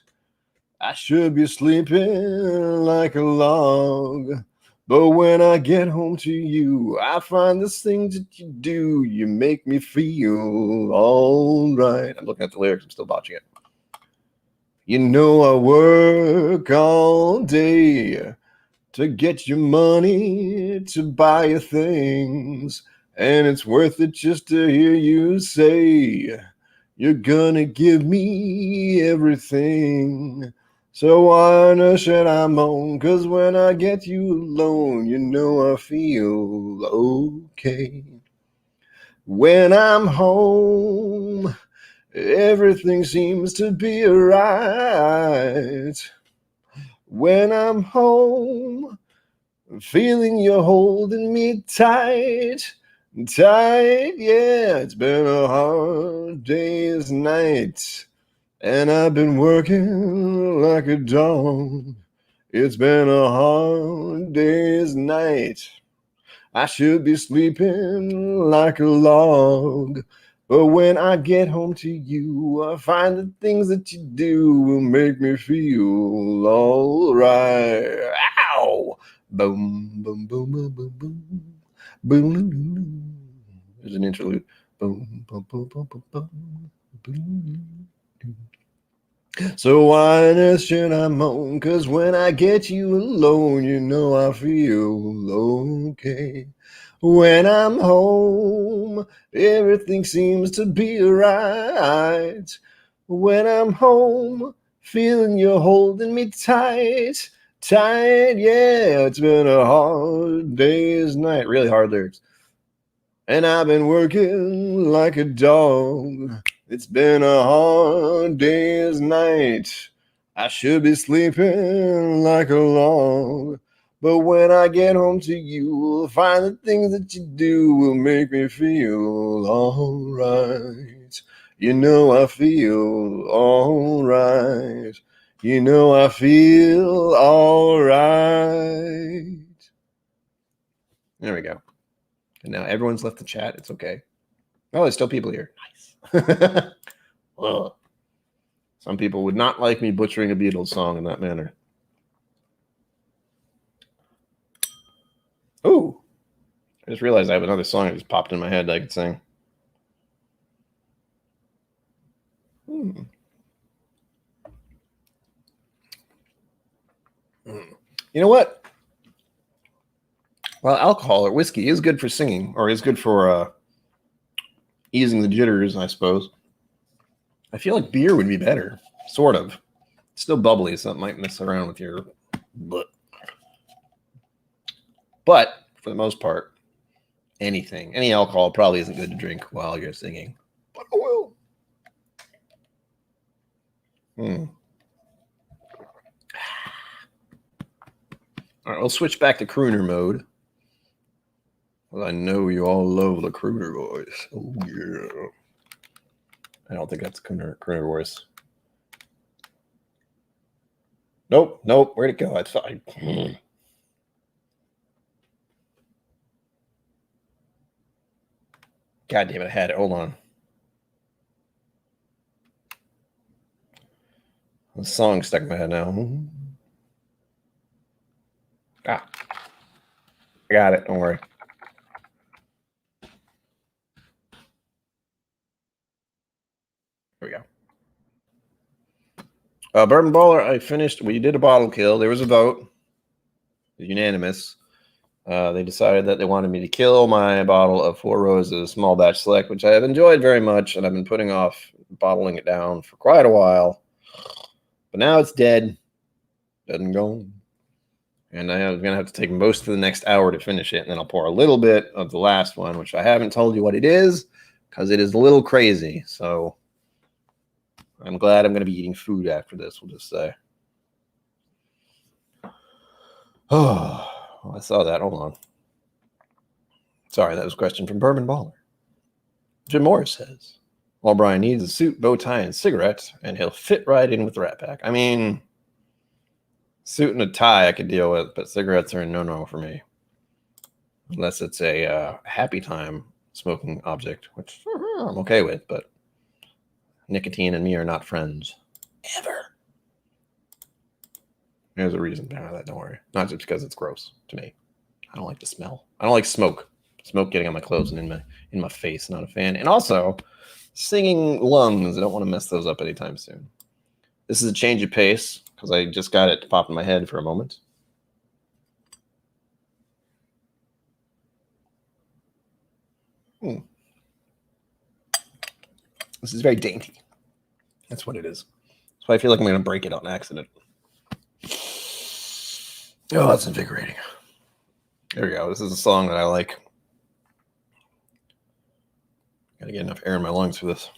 I should be sleeping like a log. But when I get home to you, I find the things that you do. You make me feel all right. I'm looking at the lyrics. I'm still botching it. You know I work all day to get your money to buy you things. And it's worth it just to hear you say you're gonna give me everything. So why should I moan? 'Cause when I get you alone, you know I feel okay. When I'm home, everything seems to be right. When I'm home, feeling you're holding me tight, yeah. It's been a hard day's night, and I've been working like a dog. It's been a hard day's night. I should be sleeping like a log. But when I get home to you, I find the things that you do will make me feel all right. Ow! Boom, boom, boom, boom, boom, boom. Boom, boom, boom. There's an interlude. Boom, boom, boom, boom, boom, boom, boom. So why should I moan? 'Cause when I get you alone, you know I feel okay. When I'm home, everything seems to be right. When I'm home, feeling you're holding me tight, yeah. It's been a hard day's night. Really hard lyrics. And I've been working like a dog. It's been a hard day's night. I should be sleeping like a log. But when I get home to you, I'll find the things that you do will make me feel all right. You know I feel all right. You know I feel all right. There we go. And now everyone's left the chat. It's okay. Oh, there's still people here. Nice. Well, some people would not like me butchering a Beatles song in that manner. Oh, I just realized I have another song that just popped in my head that I could sing. You know what? Well, alcohol or whiskey is good for singing, or is good for easing the jitters, I suppose. I feel like beer would be better, sort of. It's still bubbly, so it might mess around with your butt. But for the most part, any alcohol probably isn't good to drink while you're singing. But I will. All right, we'll switch back to crooner mode. Well, I know you all love the crooner voice. Oh, yeah. I don't think that's crooner voice. Nope. Where'd it go? I thought. God damn it, I had it. Hold on. The song stuck in my head now. Ah, I got it. Don't worry. Here we go. Bourbon Baller, I finished. We did a bottle kill. There was a vote. It was unanimous. They decided that they wanted me to kill my bottle of Four Roses Small Batch Select, which I have enjoyed very much, and I've been putting off bottling it down for quite a while. But now it's dead. Doesn't go. And I'm going to have to take most of the next hour to finish it, and then I'll pour a little bit of the last one, which I haven't told you what it is, because it is a little crazy. So I'm glad I'm going to be eating food after this, we'll just say. Oh, I saw that. Hold on. Sorry, that was a question from Bourbon Baller. Jim Morris says, all Brian needs is a suit, bow tie, and cigarettes, and he'll fit right in with the Rat Pack. I mean, suit and a tie I could deal with, but cigarettes are a no-no for me. Unless it's a happy time smoking object, which I'm okay with, but nicotine and me are not friends. Ever. There's a reason behind that, don't worry. Not just because it's gross to me. I don't like the smell. I don't like smoke. Smoke getting on my clothes and in my face, not a fan. And also, singing lungs, I don't want to mess those up anytime soon. This is a change of pace, because I just got it to pop in my head for a moment. This is very dainty. That's what it is. So I feel like I'm going to break it on accident. Oh, that's invigorating. There we go. This is a song that I like. Gotta get enough air in my lungs for this.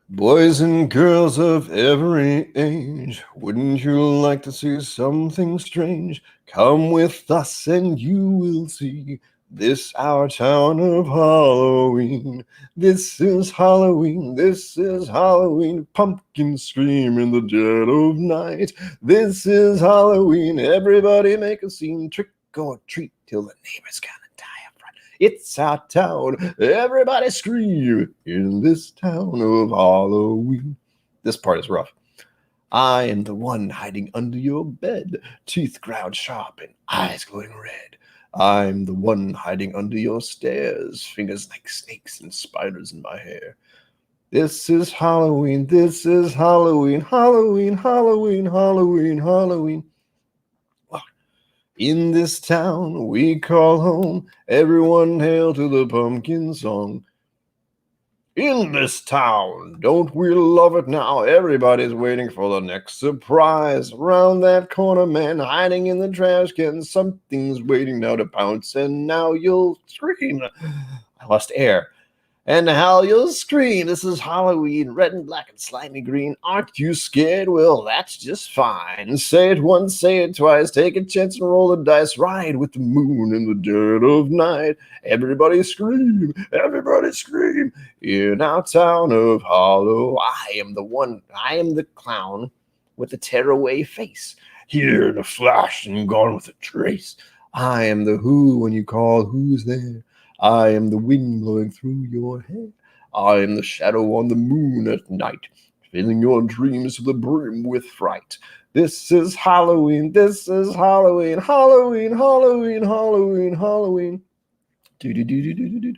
Boys and girls of every age, wouldn't you like to see something strange? Come with us and you will see this our town of Halloween. This is Halloween, this is Halloween. Pumpkins scream in the dead of night. This is Halloween, everybody make a scene. Trick or treat till the neighbors kind of die up front. It's our town, everybody scream in this town of Halloween. This part is rough. I am the one hiding under your bed, teeth ground sharp and eyes glowing red. I'm the one hiding under your stairs, fingers like snakes and spiders in my hair. This is Halloween, this is Halloween, Halloween, Halloween, Halloween, Halloween. In this town we call home, everyone hail to the pumpkin song. In this town, don't we love it now? Everybody's waiting for the next surprise. Round that corner, man, hiding in the trash can. Something's waiting now to pounce, and now you'll scream. I lost air. And how you'll scream. This is Halloween, red and black and slimy green. Aren't you scared? Well, that's just fine. Say it once, say it twice. Take a chance and roll the dice. Ride with the moon in the dead of night. Everybody scream, everybody scream. In our town of Hollow, I am the clown with the tearaway face. Here in a flash and gone with a trace. I am the who when you call who's there. I am the wind blowing through your hair. I am the shadow on the moon at night, filling your dreams to the brim with fright. This is Halloween, this is Halloween, Halloween, Halloween, Halloween, Halloween. Do-do-do-do-do-do-do.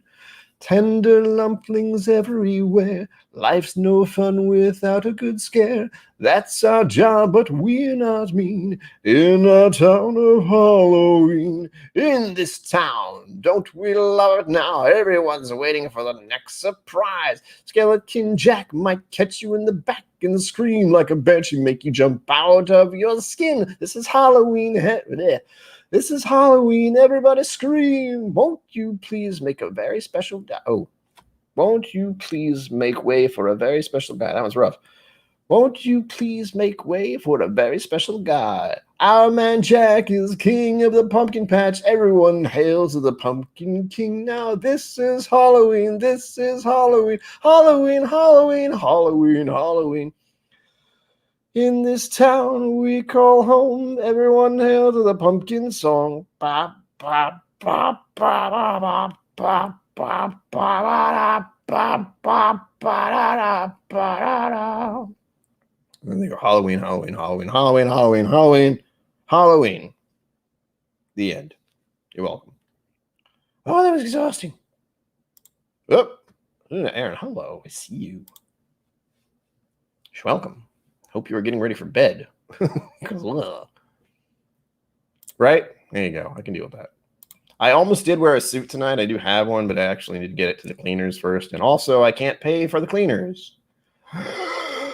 Tender lumplings everywhere. Life's no fun without a good scare. That's our job, but we're not mean. In our town of Halloween. In this town, don't we love it now? Everyone's waiting for the next surprise. Skeleton Jack might catch you in the back and scream like a banshee, make you jump out of your skin. This is Halloween. This is Halloween. Everybody scream. Won't you please make a very special... won't you please make way for a very special guy? That was rough. Won't you please make way for a very special guy? Our man Jack is king of the pumpkin patch. Everyone hails to the pumpkin king now. This is Halloween. This is Halloween. Halloween, Halloween, Halloween, Halloween. In this town we call home, everyone hail to the pumpkin song. Ba, ba, ba, ba, ba, ba, And they go Halloween, Halloween, Halloween, Halloween, Halloween, Halloween, Halloween. The end. You're welcome. Oh, that was exhausting. Oh, Aaron, hello. I see you. You're welcome. Hope you were getting ready for bed. Right? There you go. I can deal with that. I almost did wear a suit tonight. I do have one, but I actually need to get it to the cleaners first. And also, I can't pay for the cleaners. I'm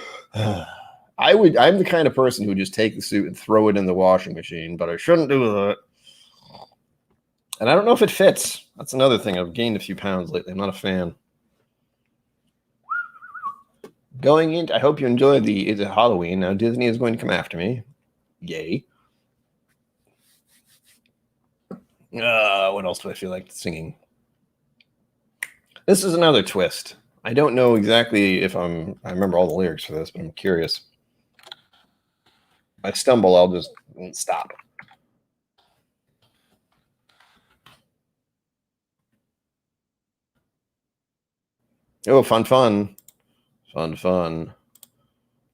the kind of person who would just take the suit and throw it in the washing machine, but I shouldn't do that. And I don't know if it fits. That's another thing. I've gained a few pounds lately. I'm not a fan. Going in, I hope you enjoy it's Halloween. Now Disney is going to come after me. Yay. What else do I feel like singing? This is another twist. I don't know exactly if I remember all the lyrics for this, but I'm curious. If I stumble, I'll just stop. Oh, fun.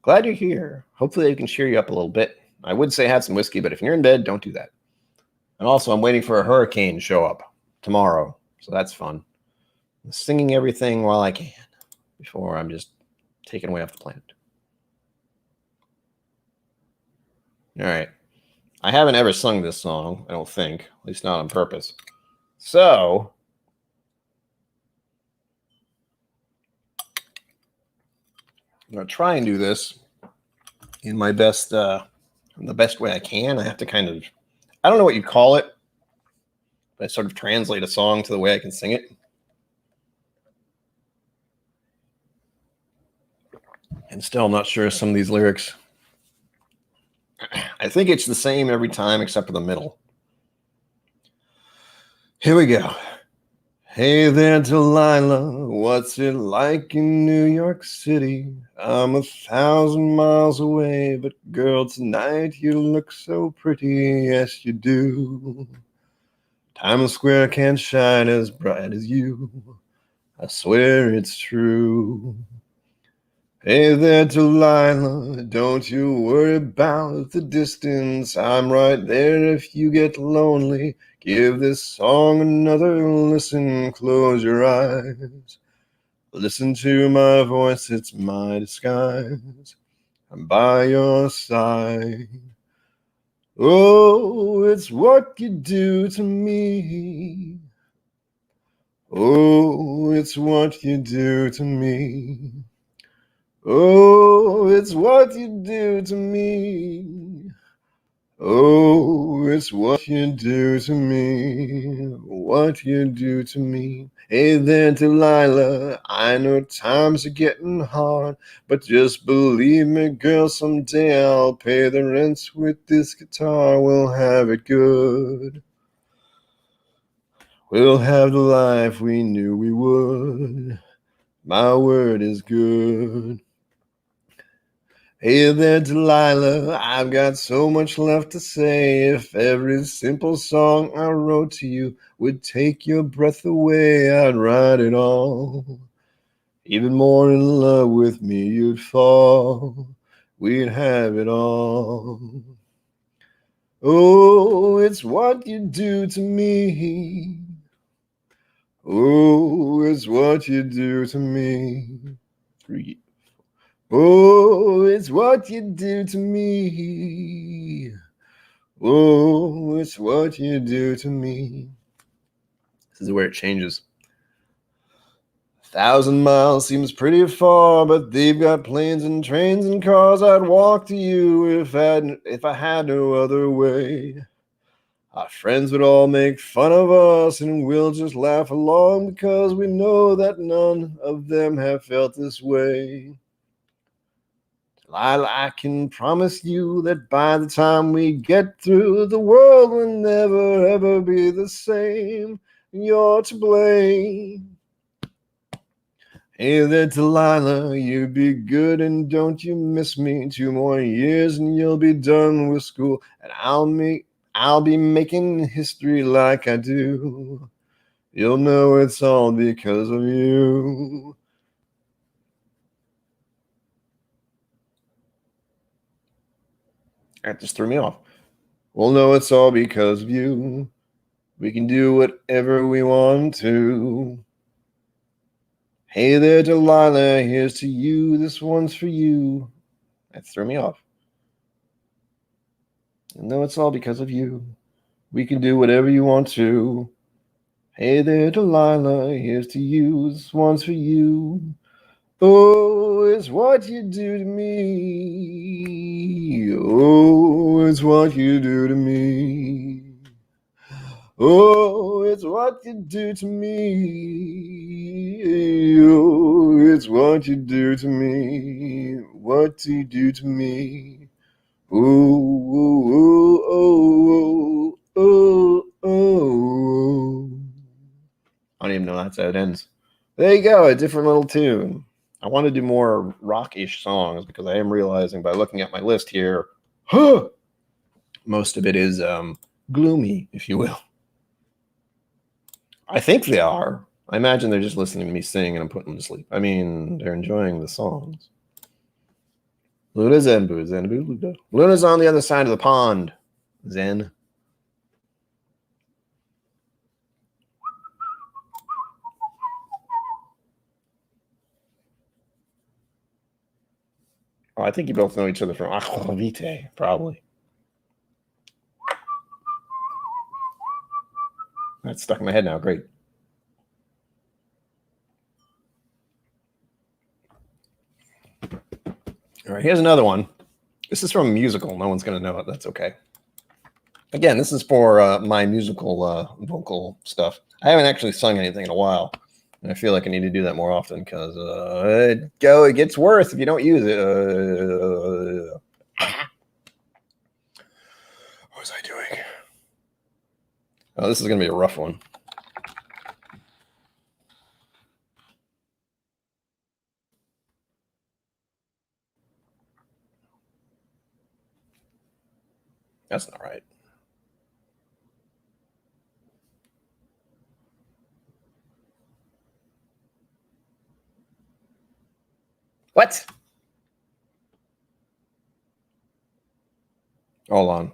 Glad you're here. Hopefully I can cheer you up a little bit. I would say have some whiskey, but if you're in bed, don't do that. And also, I'm waiting for a hurricane to show up tomorrow, so that's fun. I'm singing everything while I can before I'm just taken away off the planet. All right. I haven't ever sung this song, I don't think, at least not on purpose. So I'm going to try and do this in my best, the best way I can. I have to kind of, I don't know what you call it, but I sort of translate a song to the way I can sing it. And still, I'm not sure some of these lyrics. I think it's the same every time except for the middle. Here we go. Hey there, Delilah, what's it like in New York City? I'm 1,000 miles away, but girl, tonight you look so pretty, yes you do. Times Square can't shine as bright as you, I swear it's true. Hey there, Delilah, don't you worry about the distance, I'm right there if you get lonely. Give this song another listen, close your eyes. Listen to my voice, it's my disguise. I'm by your side. Oh, it's what you do to me. Oh, it's what you do to me. Oh, it's what you do to me. Oh, it's what you do to me, what you do to me. Hey there, Delilah, I know times are getting hard, but just believe me, girl, someday I'll pay the rent with this guitar. We'll have it good. We'll have the life we knew we would. My word is good. Hey there, Delilah, I've got so much left to say. If every simple song I wrote to you would take your breath away, I'd write it all. Even more in love with me you'd fall. We'd have it all. Oh, it's what you do to me. Oh, it's what you do to me. 3. Oh, it's what you do to me. Oh, it's what you do to me. This is where it changes. 1,000 miles seems pretty far, but they've got planes and trains and cars. I'd walk to you if I had no other way. Our friends would all make fun of us, and we'll just laugh along because we know that none of them have felt this way. I can promise you that by the time we get through, the world will never ever be the same. You're to blame. Hey there, Delilah, you be good and don't you miss me. 2 more years and you'll be done with school, and I'll be making history like I do. You'll know it's all because of you. That just threw me off. We'll know it's all because of you. We can do whatever we want to. Hey there, Delilah, here's to you. This one's for you. That threw me off. You'll know it's all because of you. We can do whatever you want to. Hey there, Delilah, here's to you. This one's for you. Oh, it's what you do to me. Oh, it's what you do to me. Oh, it's what you do to me. Oh, it's what you do to me. What do you do to me? Ooh, ooh, ooh, ooh, ooh, ooh. I don't even know that's how it ends. There you go, a different little tune. I want to do more rock-ish songs because I am realizing by looking at my list here, most of it is gloomy, if you will. I think they are. I imagine they're just listening to me sing and I'm putting them to sleep. I mean, they're enjoying the songs. Luna Zen Boo, Zen Boo, Luna. Luna's on the other side of the pond. Zen. Oh, I think you both know each other from Aquavite, probably. That's stuck in my head now. Great. All right, here's another one. This is from a musical. No one's going to know it. That's okay. Again, this is for my musical vocal stuff. I haven't actually sung anything in a while. And I feel like I need to do that more often because it gets worse if you don't use it. What was I doing? Oh, this is going to be a rough one. That's not right. What? Hold on.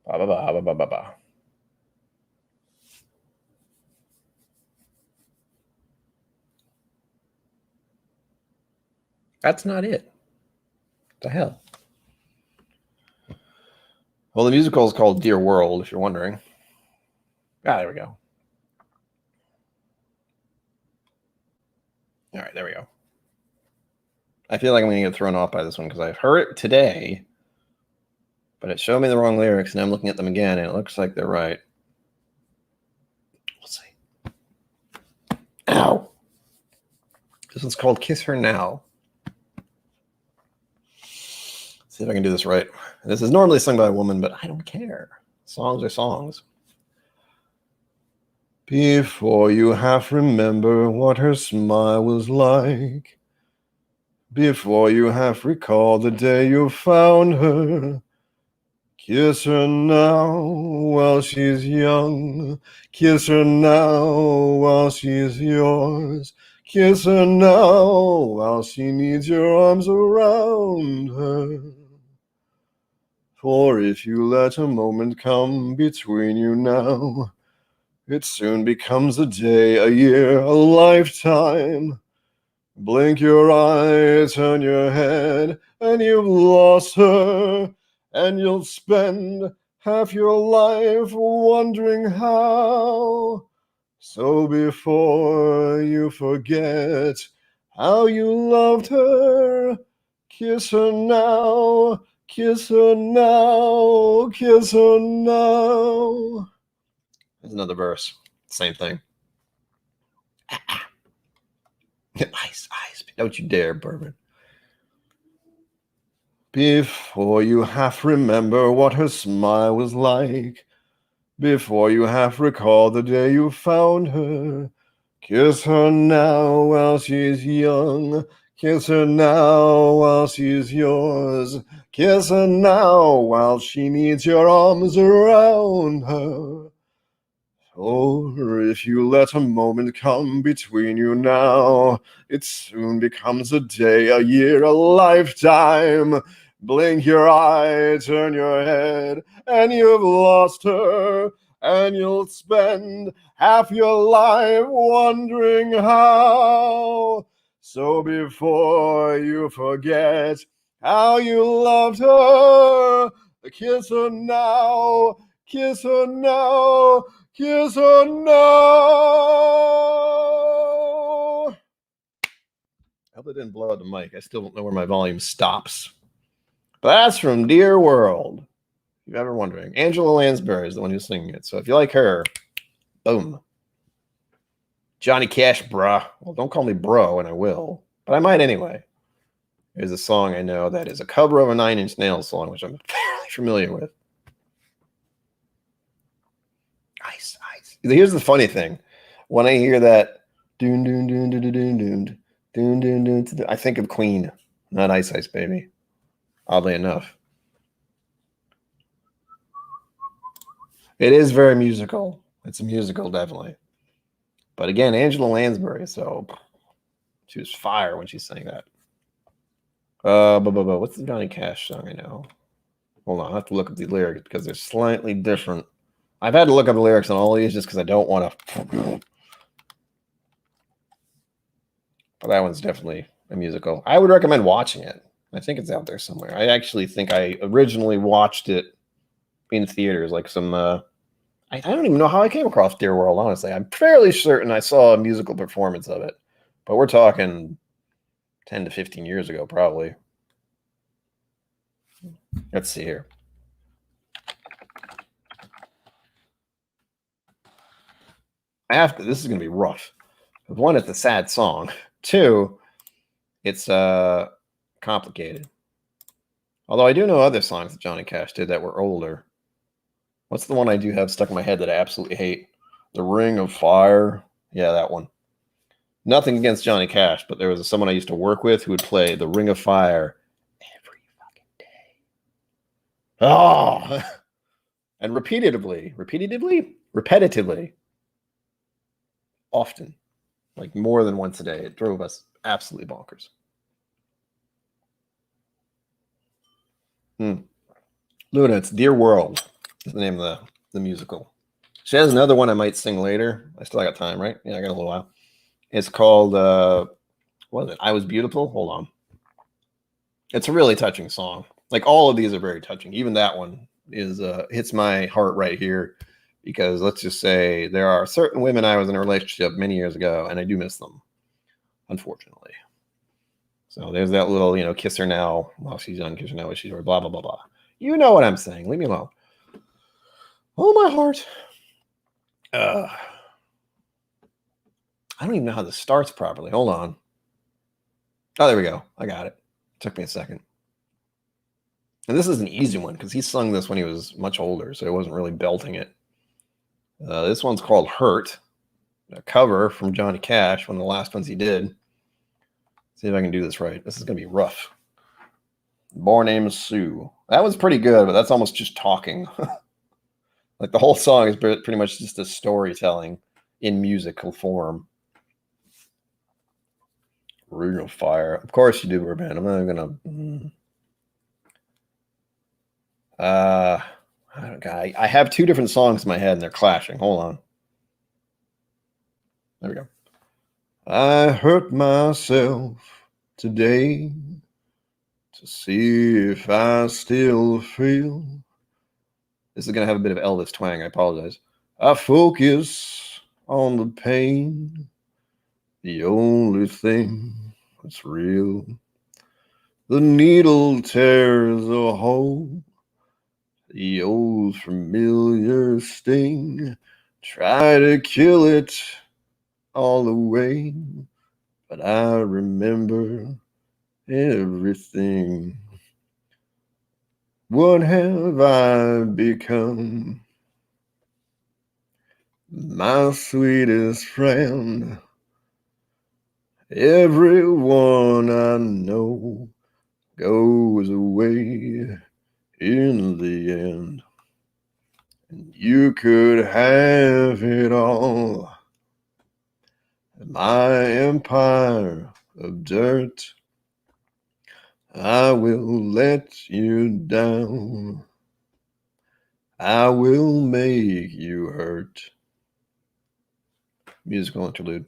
Ba, ba, ba, ba, ba, ba, ba. That's not it. What the hell? Well, the musical is called Dear World, if you're wondering. Ah, there we go. All right, there we go. I feel like I'm going to get thrown off by this one because I've heard it today, but it showed me the wrong lyrics, and I'm looking at them again, and it looks like they're right. We'll see. Ow. This one's called Kiss Her Now. See if I can do this right. This is normally sung by a woman, but I don't care. Songs are songs. Before you half remember what her smile was like, before you half recall the day you found her, kiss her now while she's young. Kiss her now while she's yours. Kiss her now while she needs your arms around her. For if you let a moment come between you now, it soon becomes a day, a year, a lifetime. Blink your eye, turn your head, and you've lost her, and you'll spend half your life wondering how. So before you forget how you loved her, kiss her now, kiss her now, kiss her now. There's another verse. Same thing. Ice. Don't you dare, Bourbon. Before you half remember what her smile was like, before you half recall the day you found her, Kiss her now while she's young. Kiss her now while she's yours. Kiss her now while she needs your arms around her. Or if you let a moment come between you now, it soon becomes a day, a year, a lifetime. Blink your eye, turn your head, and you've lost her, and you'll spend half your life wondering how. So before you forget how you loved her, kiss her now, kiss her now, kiss her now. I hope it didn't blow out the mic. I still don't know where my volume stops. But that's from Dear World. If you're ever wondering, Angela Lansbury is the one who's singing it. So if you like her, boom. Johnny Cash, bruh. Well, don't call me bro, and I will. But I might anyway. There's a song I know that is a cover of a Nine Inch Nails song, which I'm fairly familiar with. Ice, ice. Here's the funny thing. When I hear that, doon, doon, doon, doon, doon, doon, doon, doon, doon, doon, I think of Queen, not Ice Ice Baby. Oddly enough. It is very musical. It's a musical, definitely. But again, Angela Lansbury, so she was fire when she sang that. What's the Johnny Cash song I know? Hold on, I have to look up the lyrics because they're slightly different. I've had to look up the lyrics on all these just because I don't want to. But that one's definitely a musical. I would recommend watching it. I think it's out there somewhere. I actually think I originally watched it in theaters, like some. I don't even know how I came across Dear World, honestly. I'm fairly certain I saw a musical performance of it. But we're talking 10 to 15 years ago, probably. Let's see here. This is going to be rough. One, it's a sad song. Two, it's complicated. Although I do know other songs that Johnny Cash did that were older. What's the one I do have stuck in my head that I absolutely hate? The Ring of Fire. Yeah, that one. Nothing against Johnny Cash, but there was someone I used to work with who would play The Ring of Fire every fucking day. Oh! And repetitively. Often. Like more than once a day. It drove us absolutely bonkers. Luna, it's Dear World is the name of the musical. She has another one I might sing later. I still got time, right? Yeah, I got a little while. It's called, what is it? I Was Beautiful? Hold on. It's a really touching song. Like all of these are very touching. Even that one is hits my heart right here because let's just say there are certain women I was in a relationship many years ago and I do miss them, unfortunately. So there's that little, kiss her now while she's young, kiss her now while she's old, blah, blah, blah, blah. You know what I'm saying. Leave me alone. Oh, my heart. I don't even know how this starts properly. Hold on. Oh, there we go. I got it. Took me a second. And this is an easy one because he sung this when he was much older, so he wasn't really belting it. This one's called Hurt, a cover from Johnny Cash, one of the last ones he did. See if I can do this right. This is going to be rough. Born Name Sue. That was pretty good, but that's almost just talking. Like the whole song is pretty much just a storytelling in musical form. Ring of Fire. Of course you do, Urban. I'm not even gonna. I have two different songs in my head and they're clashing. Hold on. There we go. I hurt myself today to see if I still feel. This is going to have a bit of Elvis twang. I apologize. I focus on the pain, the only thing that's real. The needle tears a hole, the old familiar sting. Try to kill it all away, but I remember everything. What have I become? My sweetest friend. Everyone I know goes away in the end. And you could have it all. My empire of dirt, I will let you down. I will make you hurt. Musical interlude.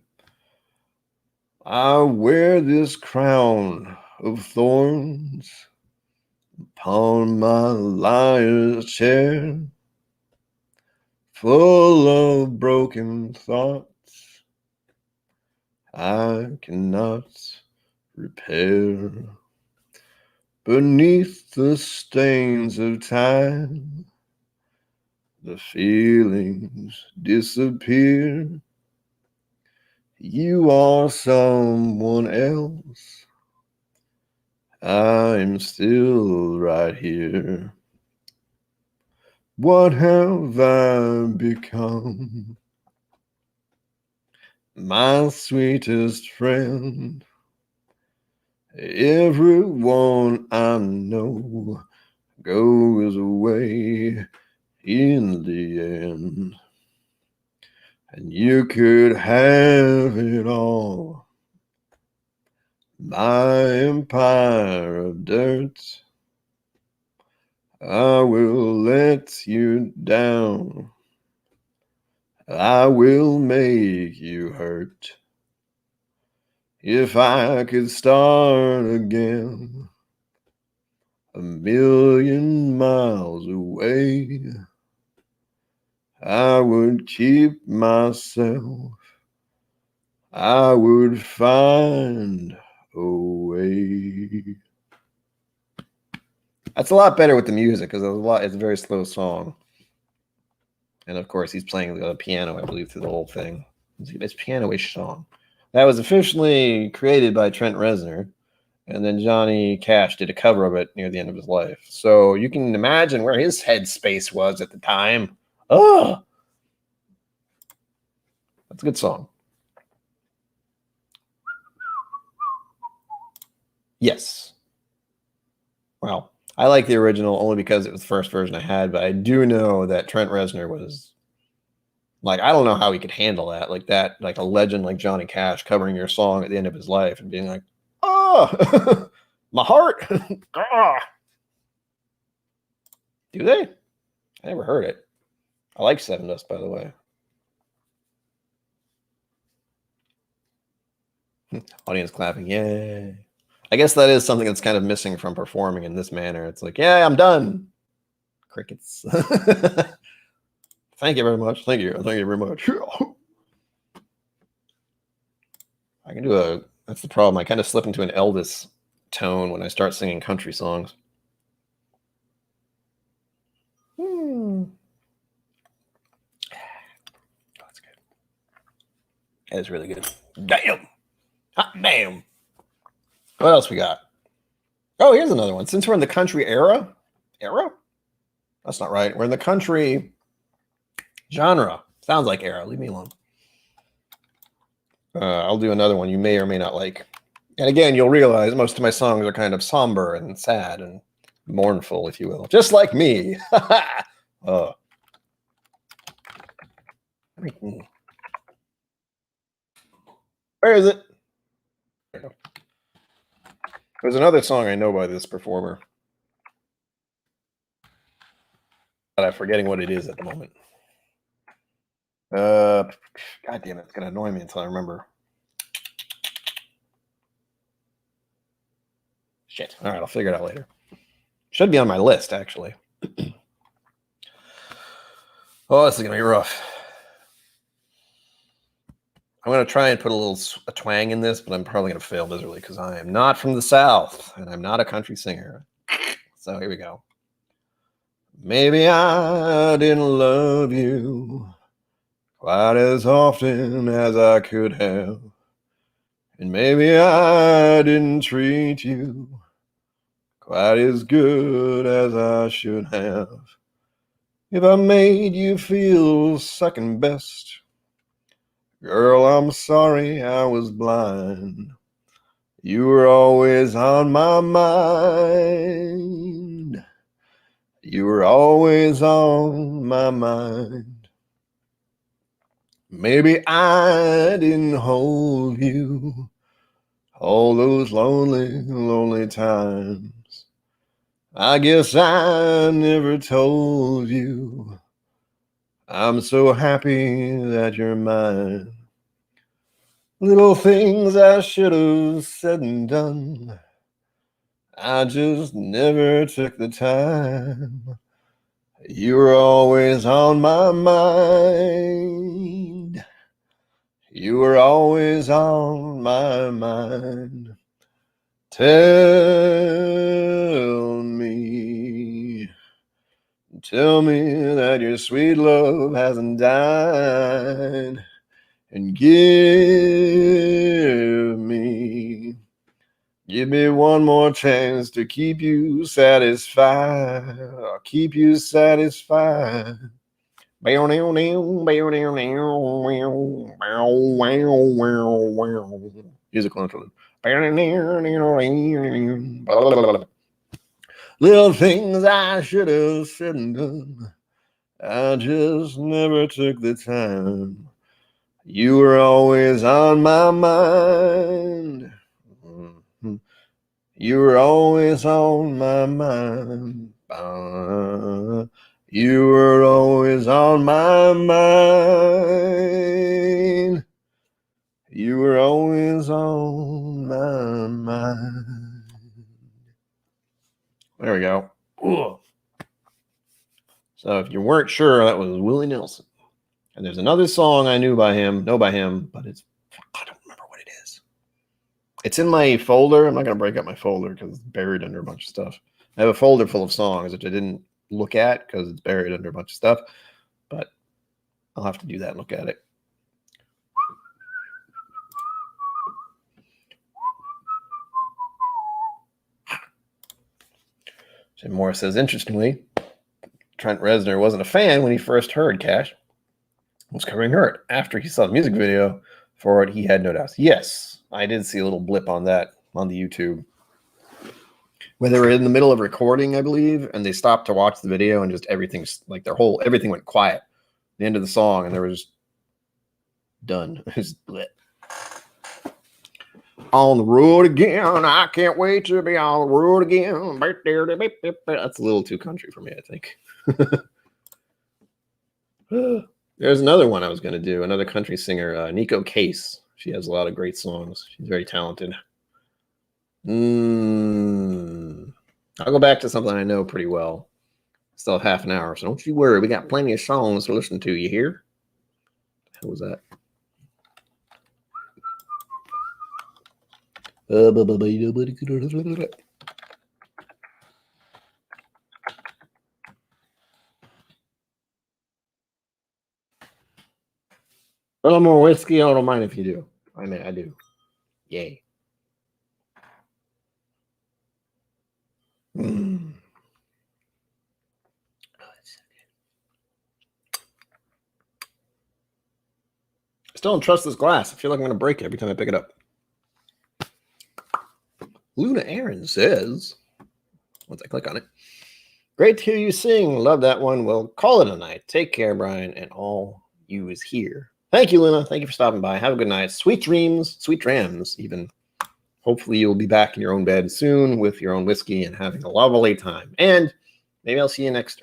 I wear this crown of thorns upon my liar's chair, full of broken thoughts I cannot repair. Beneath the stains of time, the feelings disappear. You are someone else. I'm still right here. What have I become? My sweetest friend. Everyone I know goes away in the end. And you could have it all. My empire of dirt, I will let you down. I will make you hurt. If I could start again, 1,000,000 miles away, I would keep myself. I would find a way. That's a lot better with the music because it's a very slow song. And of course, he's playing the piano, I believe, through the whole thing. It's a piano-ish song. That was officially created by Trent Reznor, and then Johnny Cash did a cover of it near the end of his life. So you can imagine where his headspace was at the time. Oh, that's a good song. Yes. Well, I like the original only because it was the first version I had, but I do know that Trent Reznor was like, I don't know how he could handle that, like a legend like Johnny Cash covering your song at the end of his life and being like, oh, my heart. Do they? I never heard it. I like Seven Dust, by the way. Audience clapping, yay. I guess that is something that's kind of missing from performing in this manner. It's like, yeah, I'm done. Crickets. Thank you very much. Thank you. Thank you very much. I can do that's the problem. I kind of slip into an Elvis tone when I start singing country songs. Oh, that's good. That is really good. Damn. Hot damn. What else we got? Oh, here's another one. Since we're in the country era? That's not right. We're in the country genre. Sounds like era. Leave me alone. I'll do another one you may or may not like. And again, you'll realize most of my songs are kind of somber and sad and mournful, if you will. Just like me. Where is it? There's another song I know by this performer, but I'm forgetting what it is at the moment. God damn it, it's gonna annoy me until I remember. Shit. All right, I'll figure it out later. Should be on my list, actually. Oh, this is gonna be rough. I'm gonna try and put a twang in this, but I'm probably gonna fail miserably because I am not from the South and I'm not a country singer. So here we go. Maybe I didn't love you quite as often as I could have. And maybe I didn't treat you quite as good as I should have. If I made you feel second best, Girl, I'm sorry I was blind. You were always on my mind. You were always on my mind. Maybe I didn't hold you all those lonely, lonely times. I guess I never told you I'm so happy that you're mine. Little things I should have said and done, I just never took the time. You were always on my mind. You were always on my mind. Tell me that your sweet love hasn't died. And give me one more chance to keep you satisfied. I'll keep you satisfied. Musical interlude. Little things I should have said and done, I just never took the time. You were always on my mind. You were always on my mind. You were always on my mind. You were always on my mind. There we go. Ooh. So if you weren't sure, that was Willie Nelson. And there's another song I know by him, but I don't remember what it is. It's in my folder. I'm not going to break up my folder because it's buried under a bunch of stuff. I have a folder full of songs which I didn't look at because it's buried under a bunch of stuff. But I'll have to do that and look at it. Jim Morris says, interestingly, Trent Reznor wasn't a fan when he first heard Cash was covering Hurt. After he saw the music video for it, he had no doubts. Yes, I did see a little blip on that on the YouTube. Where they were in the middle of recording, I believe, and they stopped to watch the video, and just everything went quiet. The end of the song, and they were just done. Just lit. On the road again. I can't wait to be on the road again. That's a little too country for me, I think. There's another one I was going to do. Another country singer, Nico Case. She has a lot of great songs. She's very talented. I'll go back to something I know pretty well. Still have half an hour, so don't you worry. We got plenty of songs to listen to. You hear? What was that? A little more whiskey. I don't mind if you do. I mean, I do. Yay. Still don't trust this glass. I feel like I'm going to break it every time I pick it up. Luna Aaron says, once I click on it, great to hear you sing. Love that one. Well, call it a night. Take care, Brian, and all you is here. Thank you, Luna. Thank you for stopping by. Have a good night. Sweet dreams, sweet dreams, even. Hopefully you'll be back in your own bed soon with your own whiskey and having a lovely time. And maybe I'll see you next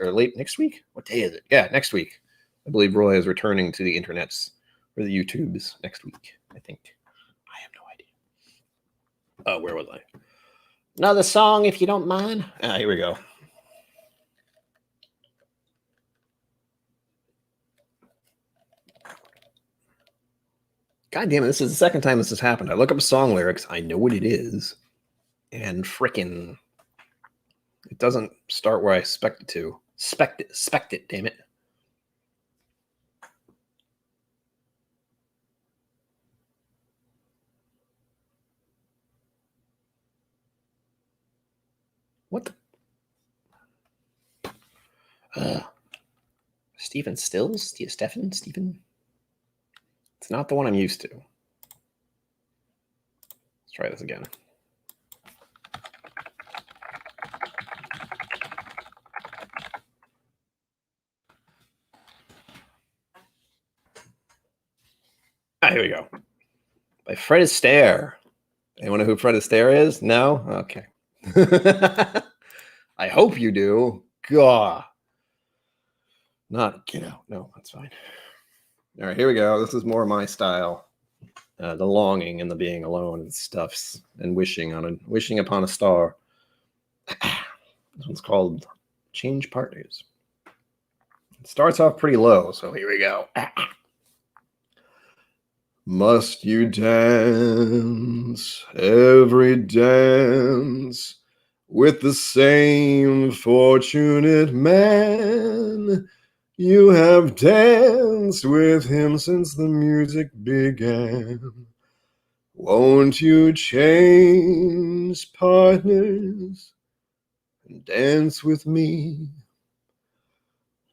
week. What day is it? Yeah, next week. I believe Roy is returning to the internets or the YouTubes next week, I think. I have no idea. Oh, where was I? Another song, if you don't mind. Here we go. God damn it, this is the second time this has happened. I look up song lyrics, I know what it is, and frickin' it doesn't start where I expect it to. Spect it, damn it. What the? Stephen Stills? Stephen? It's not the one I'm used to. Let's try this again. Here we go. By Fred Astaire. Anyone know who Fred Astaire is? No? Okay. I hope you do. God. Not Get Out. No, that's fine. All right, here we go. This is more my style. The longing and the being alone and stuffs and wishing upon a star. This one's called Change Partners. It starts off pretty low, so here we go. Must you dance every dance with the same fortunate man? You have danced with him since the music began. Won't you change partners and dance with me?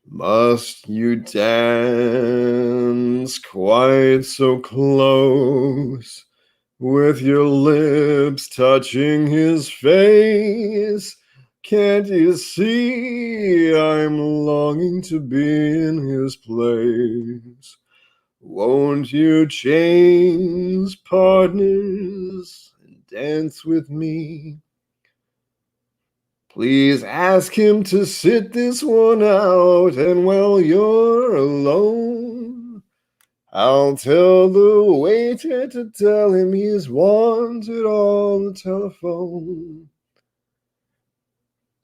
Must you dance quite so close, with your lips touching his face? Can't you see I'm longing to be in his place? Won't you change partners and dance with me? Please ask him to sit this one out, and while you're alone, I'll tell the waiter to tell him he's wanted on the telephone.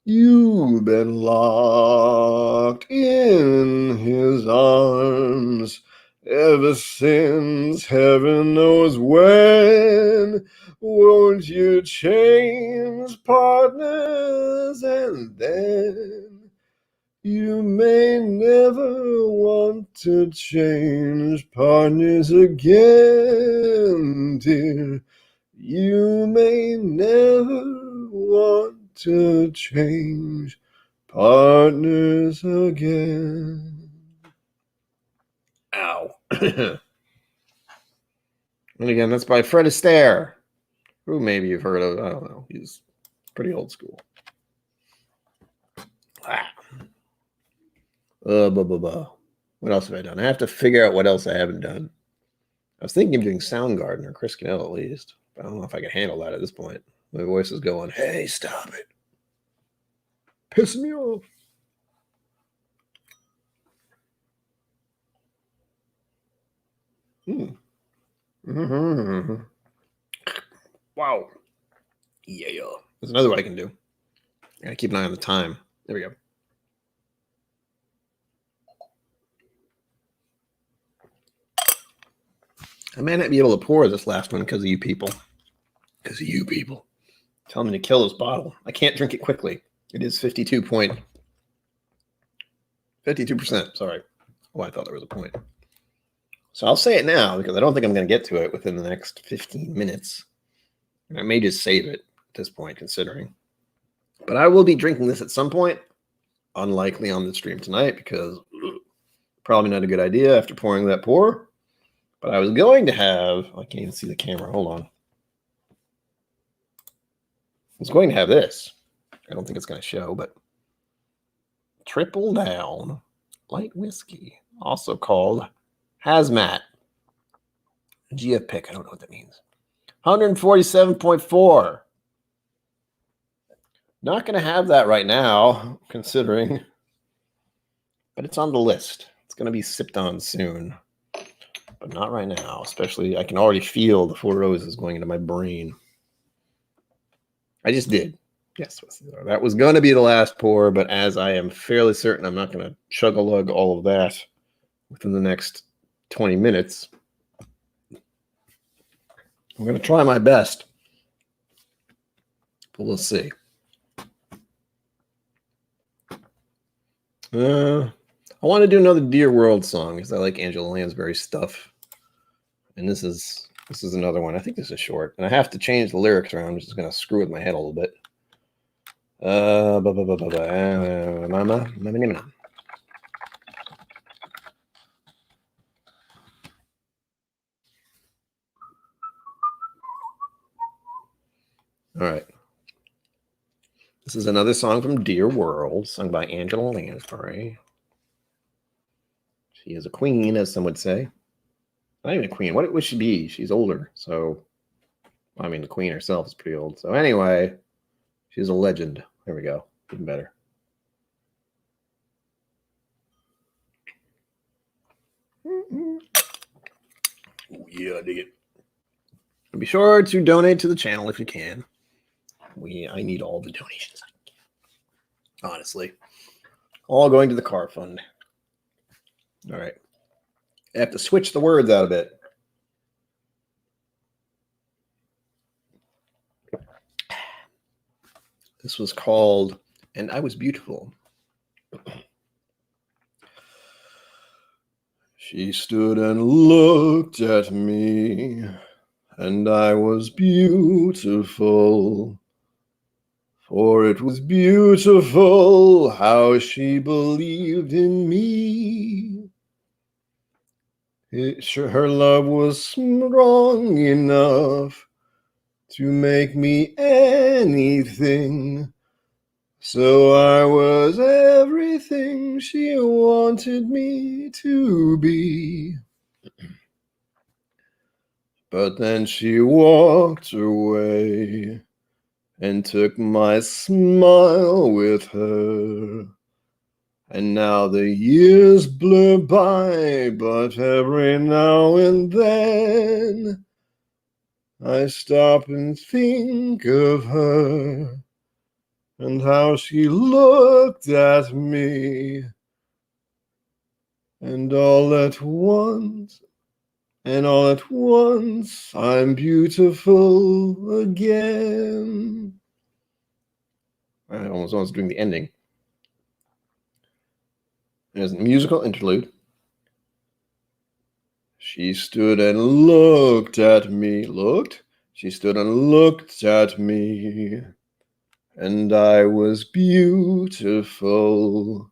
You've been locked in his arms ever since heaven knows when. Won't you change partners, and then you may never want to change partners again, dear. You may never want to change partners again. Ow. And again, that's by Fred Astaire, who maybe you've heard of. I don't know. He's pretty old school. What else have I done? I have to figure out what else I haven't done. I was thinking of doing Soundgarden or Chris Cannell at least. But I don't know if I can handle that at this point. My voice is going, hey, stop it. Pissing me off. Mm-hmm. Wow. Yeah. There's another one I can do. I gotta keep an eye on the time. There we go. I may not be able to pour this last one because of you people. Because of you people. Tell me to kill this bottle. I can't drink it quickly. It is 52%. Sorry. Oh, I thought there was a point. So I'll say it now because I don't think I'm going to get to it within the next 15 minutes. And I may just save it at this point, considering. But I will be drinking this at some point. Unlikely on the stream tonight because probably not a good idea after pouring that pour. But I was going to have, I can't even see the camera. Hold on. I was going to have this. I don't think it's going to show, but Triple Down Light Whiskey, also called Hazmat. GF pick. I don't know what that means. 147.4. Not going to have that right now, considering, but it's on the list. It's going to be sipped on soon. But not right now, especially I can already feel the Four Roses going into my brain. I just did. Yes, that was going to be the last pour, but as I am fairly certain I'm not going to chug-a-lug all of that within the next 20 minutes, I'm going to try my best. But we'll see. I want to do another Dear World song because I like Angela Lansbury stuff. And this is another one. I think this is short. And I have to change the lyrics around, which is going to screw with my head a little bit. All right. This is another song from Dear World, sung by Angela Lansbury. She is a queen, as some would say. Not even a queen. What would she be? She's older. So, I mean, the queen herself is pretty old. So, anyway, she's a legend. There we go. Even better. Oh, yeah, I dig it. And be sure to donate to the channel if you can. I need all the donations I can get. Honestly. All going to the car fund. All right. I have to switch the words out a bit. This was called And I Was Beautiful. She stood and looked at me, and I was beautiful. For it was beautiful how she believed in me. Her love was strong enough to make me anything. So I was everything she wanted me to be. But then she walked away and took my smile with her. And now the years blur by, but every now and then I stop and think of her and how she looked at me. And all at once, I'm beautiful again. I almost doing the ending. There's a musical interlude. She stood and looked at me. She stood and looked at me. And I was beautiful.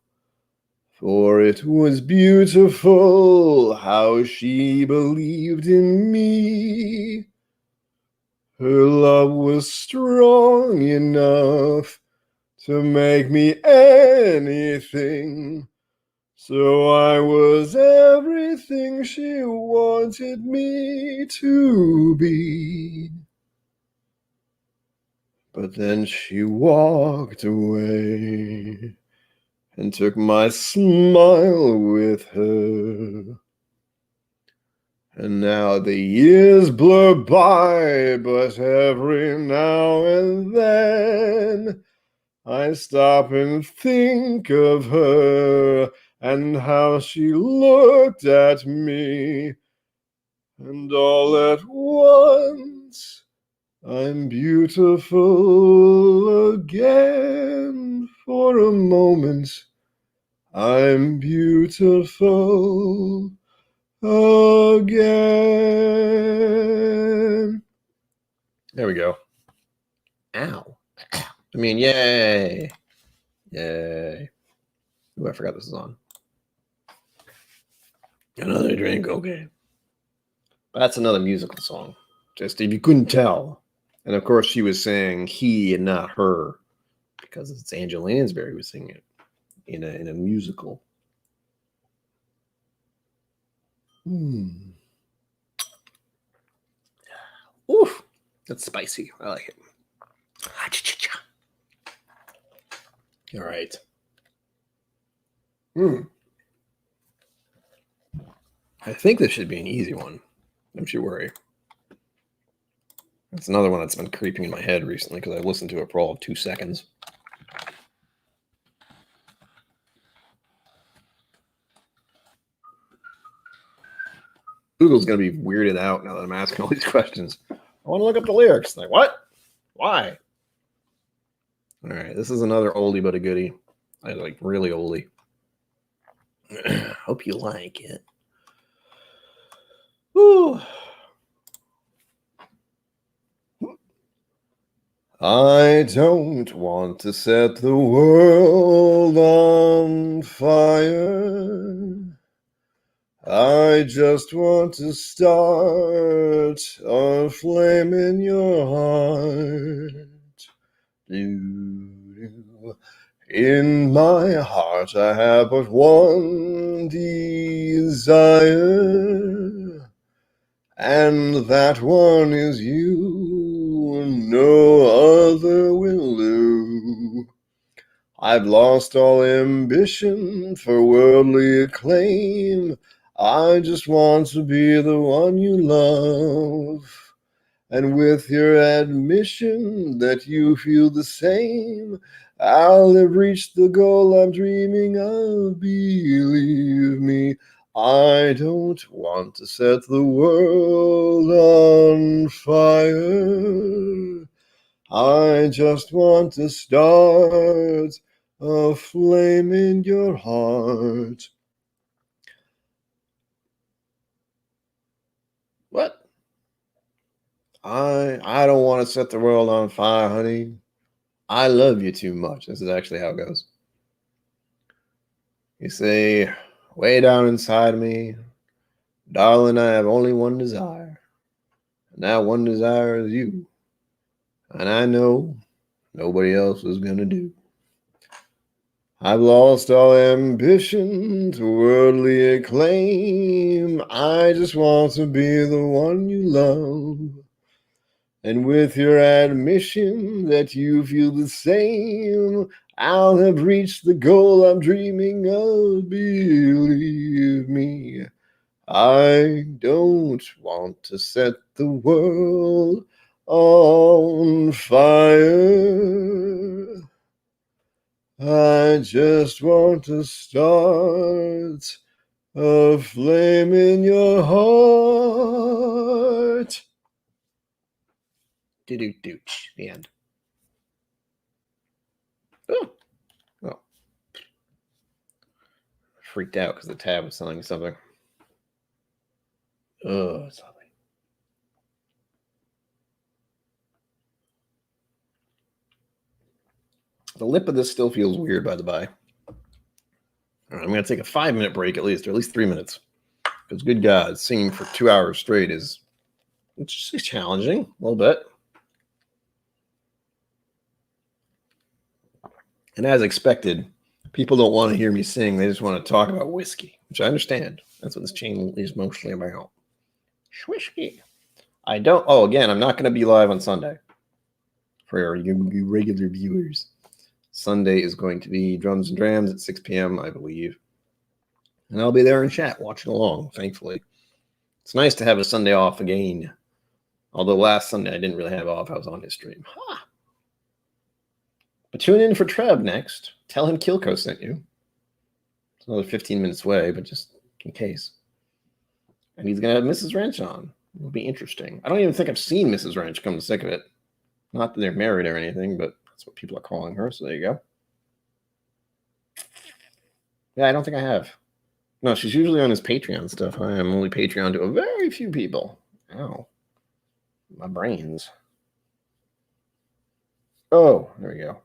For it was beautiful how she believed in me. Her love was strong enough to make me anything. So I was everything she wanted me to be. But then she walked away and took my smile with her. And now the years blur by, but every now and then I stop and think of her and how she looked at me. And all at once I'm beautiful again. For a moment I'm beautiful again. There we go. Ow. I mean, yay. Yay. Ooh, I forgot this is on. Another drink, okay. That's another musical song. Just if you couldn't tell. And of course, she was saying he and not her because it's Angela Lansbury who was singing it in a musical. Oof, that's spicy. I like it. All right. I think this should be an easy one. Don't you worry. It's another one that's been creeping in my head recently because I listened to it for all of 2 seconds. Google's going to be weirded out now that I'm asking all these questions. I want to look up the lyrics. Like, what? Why? All right, this is another oldie but a goodie. I like really oldie. Hope you like it. Woo. I don't want to set the world on fire. I just want to start a flame in your heart. In my heart I have but one desire, and that one is you, no other will do. I've lost all ambition for worldly acclaim. I just want to be the one you love. And with your admission that you feel the same, I'll have reached the goal I'm dreaming of. Believe me, I don't want to set the world on fire. I just want to start a flame in your heart. What? I don't want to set the world on fire, honey. I love you too much. This is actually how it goes. You say, way down inside me, darling, I have only one desire. And that one desire is you. And I know nobody else is going to do. I've lost all ambition to worldly acclaim. I just want to be the one you love. And with your admission that you feel the same, I'll have reached the goal I'm dreaming of. Believe me, I don't want to set the world on fire. I just want to start a flame in your heart. Do-do-dooch. The end. Oh. Freaked out because the tab was telling me something. Oh, it's lovely. The lip of this still feels weird, by the by. All right, I'm going to take a 5-minute break at least, or at least 3 minutes. Because good God, singing for 2 hours straight is just challenging a little bit. And as expected, people don't want to hear me sing. They just want to talk about whiskey, which I understand. That's what this channel is mostly about. Whiskey. I don't. Oh, again, I'm not going to be live on Sunday for you regular viewers. Sunday is going to be Drums and Drams at 6 p.m., I believe. And I'll be there in chat watching along, thankfully. It's nice to have a Sunday off again. Although last Sunday I didn't really have off. I was on his stream. Ha! But tune in for Treb next. Tell him KillCo sent you. It's another 15 minutes away, but just in case. And he's going to have Mrs. Wrench on. It'll be interesting. I don't even think I've seen Mrs. Wrench, come to think of it. Not that they're married or anything, but that's what people are calling her, so there you go. Yeah, I don't think I have. No, she's usually on his Patreon stuff. I am only Patreon to a very few people. Ow. My brains. Oh, there we go.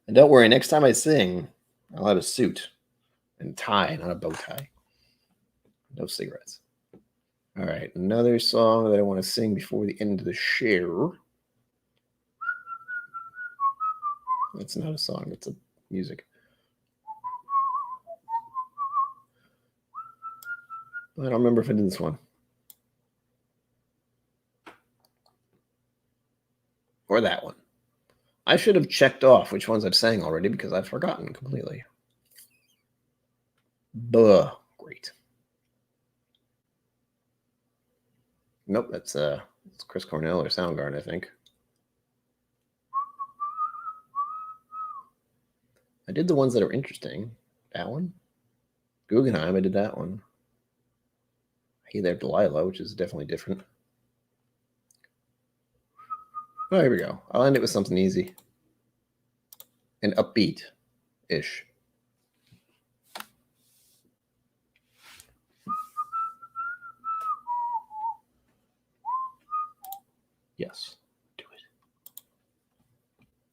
And don't worry, next time I sing, I'll have a suit and tie, not a bow tie. No cigarettes. All right, another song that I want to sing before the end of the share. It's not a song, it's a music. I don't remember if I did this one. Or that one. I should have checked off which ones I've sang already because I've forgotten completely. Buh. Great. Nope, that's it's Chris Cornell or Soundgarden, I think. I did the ones that are interesting. That one. Guggenheim, I did that one. Hey There, Delilah, which is definitely different. Oh, here we go. I'll end it with something easy. And upbeat-ish. Yes, do it.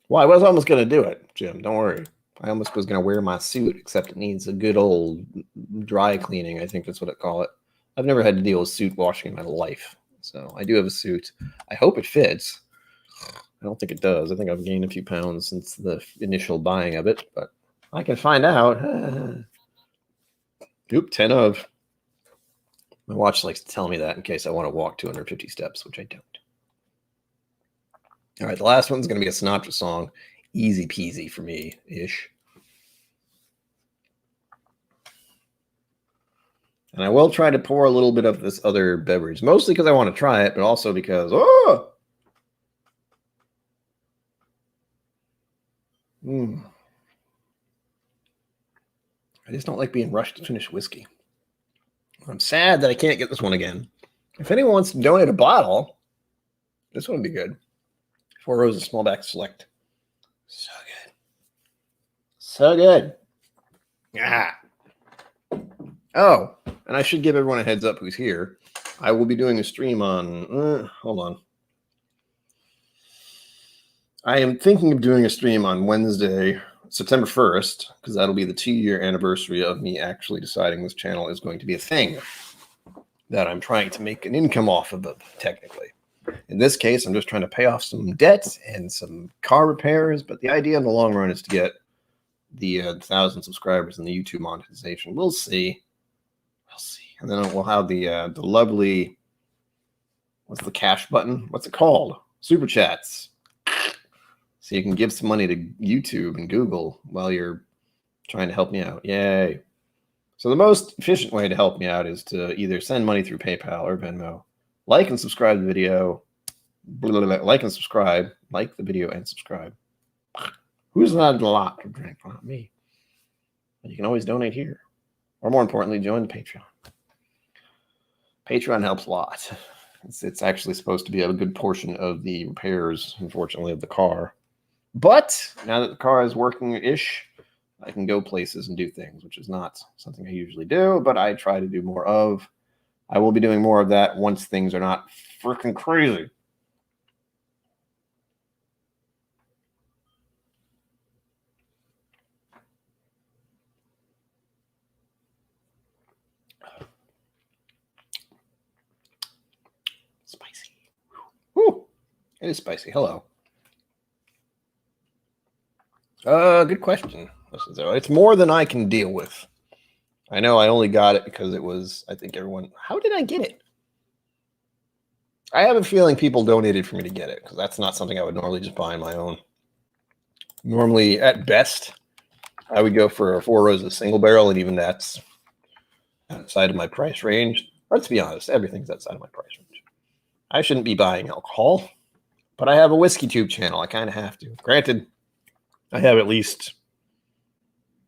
Well, I was almost going to do it, Jim. Don't worry. I almost was going to wear my suit, except it needs a good old dry cleaning. I think that's what I call it. I've never had to deal with suit washing in my life. So I do have a suit. I hope it fits. I don't think it does. I think I've gained a few pounds since the initial buying of it, but I can find out. Oop, 10 of. My watch likes to tell me that in case I want to walk 250 steps, which I don't. All right, the last one's going to be a Sinatra song. Easy peasy for me-ish. And I will try to pour a little bit of this other beverage, mostly because I want to try it, but also because, I just don't like being rushed to finish whiskey. I'm sad that I can't get this one again. If anyone wants to donate a bottle, this one would be good. Four Roses Smallback Select. So good. So good. Ah. Oh, and I should give everyone a heads up who's here. I will be doing a stream on, hold on. I am thinking of doing a stream on Wednesday, September 1st, because that'll be the 2-year anniversary of me actually deciding this channel is going to be a thing that I'm trying to make an income off of, technically. In this case, I'm just trying to pay off some debt and some car repairs, but the idea in the long run is to get the 1,000 subscribers and the YouTube monetization. We'll see. We'll see. And then we'll have the lovely, what's the cash button? What's it called? Super Chats. So you can give some money to YouTube and Google while you're trying to help me out. Yay. So the most efficient way to help me out is to either send money through PayPal or Venmo. Like and subscribe to the video. Like and subscribe. Like the video and subscribe. Who's not a lot to drink? Not me. But you can always donate here. Or more importantly, join the Patreon. Patreon helps a lot. It's actually supposed to be a good portion of the repairs, unfortunately, of the car. But now that the car is working-ish, I can go places and do things, which is not something I usually do, but I try to do more of. I will be doing more of that once things are not freaking crazy. Spicy. Whew. It is spicy. Hello. Good question. It's more than I can deal with. I know I only got it because it was, I think everyone, how did I get it? I have a feeling people donated for me to get it because that's not something I would normally just buy on my own. Normally, at best, I would go for a Four Roses single barrel, and even that's outside of my price range. Let's be honest, everything's outside of my price range. I shouldn't be buying alcohol, but I have a whiskey tube channel. I kind of have to. Granted, I have at least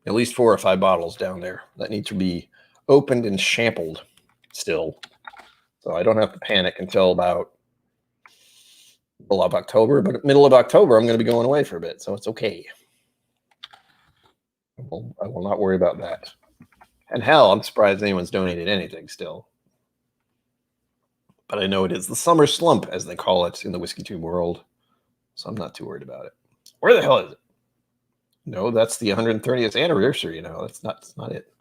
4 or 5 bottles down there that need to be opened and sampled still. So I don't have to panic until about middle of October. But middle of October, I'm going to be going away for a bit, so it's okay. I will not worry about that. And hell, I'm surprised anyone's donated anything still. But I know it is the summer slump, as they call it in the whiskey tube world. So I'm not too worried about it. Where the hell is it? No, that's the 130th anniversary. No, that's not it.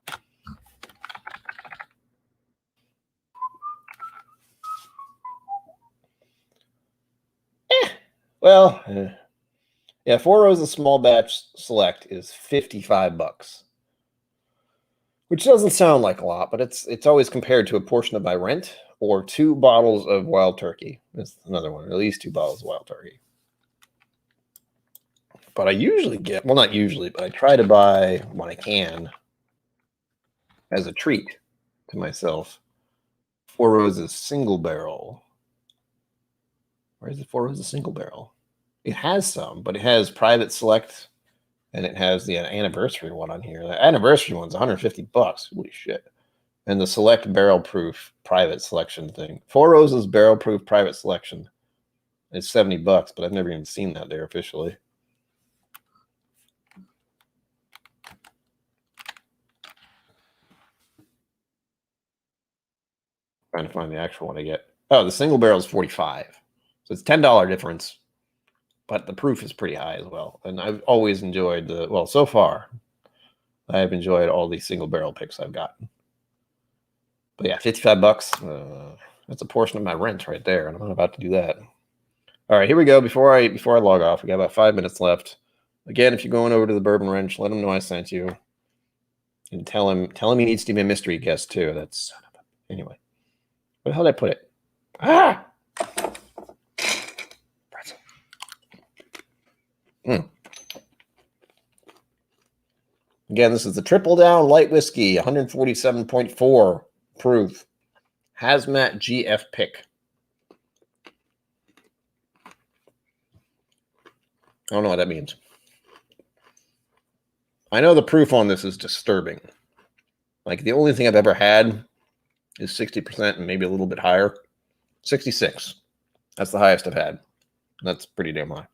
Yeah, Four Roses Small Batch Select is $55, which doesn't sound like a lot, but it's always compared to a portion of my rent or 2 bottles of Wild Turkey. That's another one, at least 2 bottles of Wild Turkey. But I usually get, well, not usually, but I try to buy when I can as a treat to myself, Four Roses Single Barrel. Where is the Four Roses Single Barrel? It has some, but it has Private Select, and it has the anniversary one on here. The anniversary one's $150. Holy shit. And the Select Barrel Proof Private Selection thing. Four Roses Barrel Proof Private Selection is $70, but I've never even seen that there officially. Trying to find the actual one I get. Oh, the single barrel is $45. So it's $10 difference. But the proof is pretty high as well. And I've always enjoyed so far, I've enjoyed all these single barrel picks I've gotten. But yeah, $55. That's a portion of my rent right there. And I'm not about to do that. All right, here we go. Before I log off, we got about 5 minutes left. Again, if you're going over to the Bourbon Wrench, let him know I sent you, and tell him he needs to be a mystery guest too. That's anyway. Where the hell did I put it? Ah. Again, this is the Triple Down Light Whiskey, 147.4 proof, Hazmat GF pick. I don't know what that means. I know the proof on this is disturbing. Like, the only thing I've ever had is 60% and maybe a little bit higher. 66. That's the highest I've had. That's pretty damn high.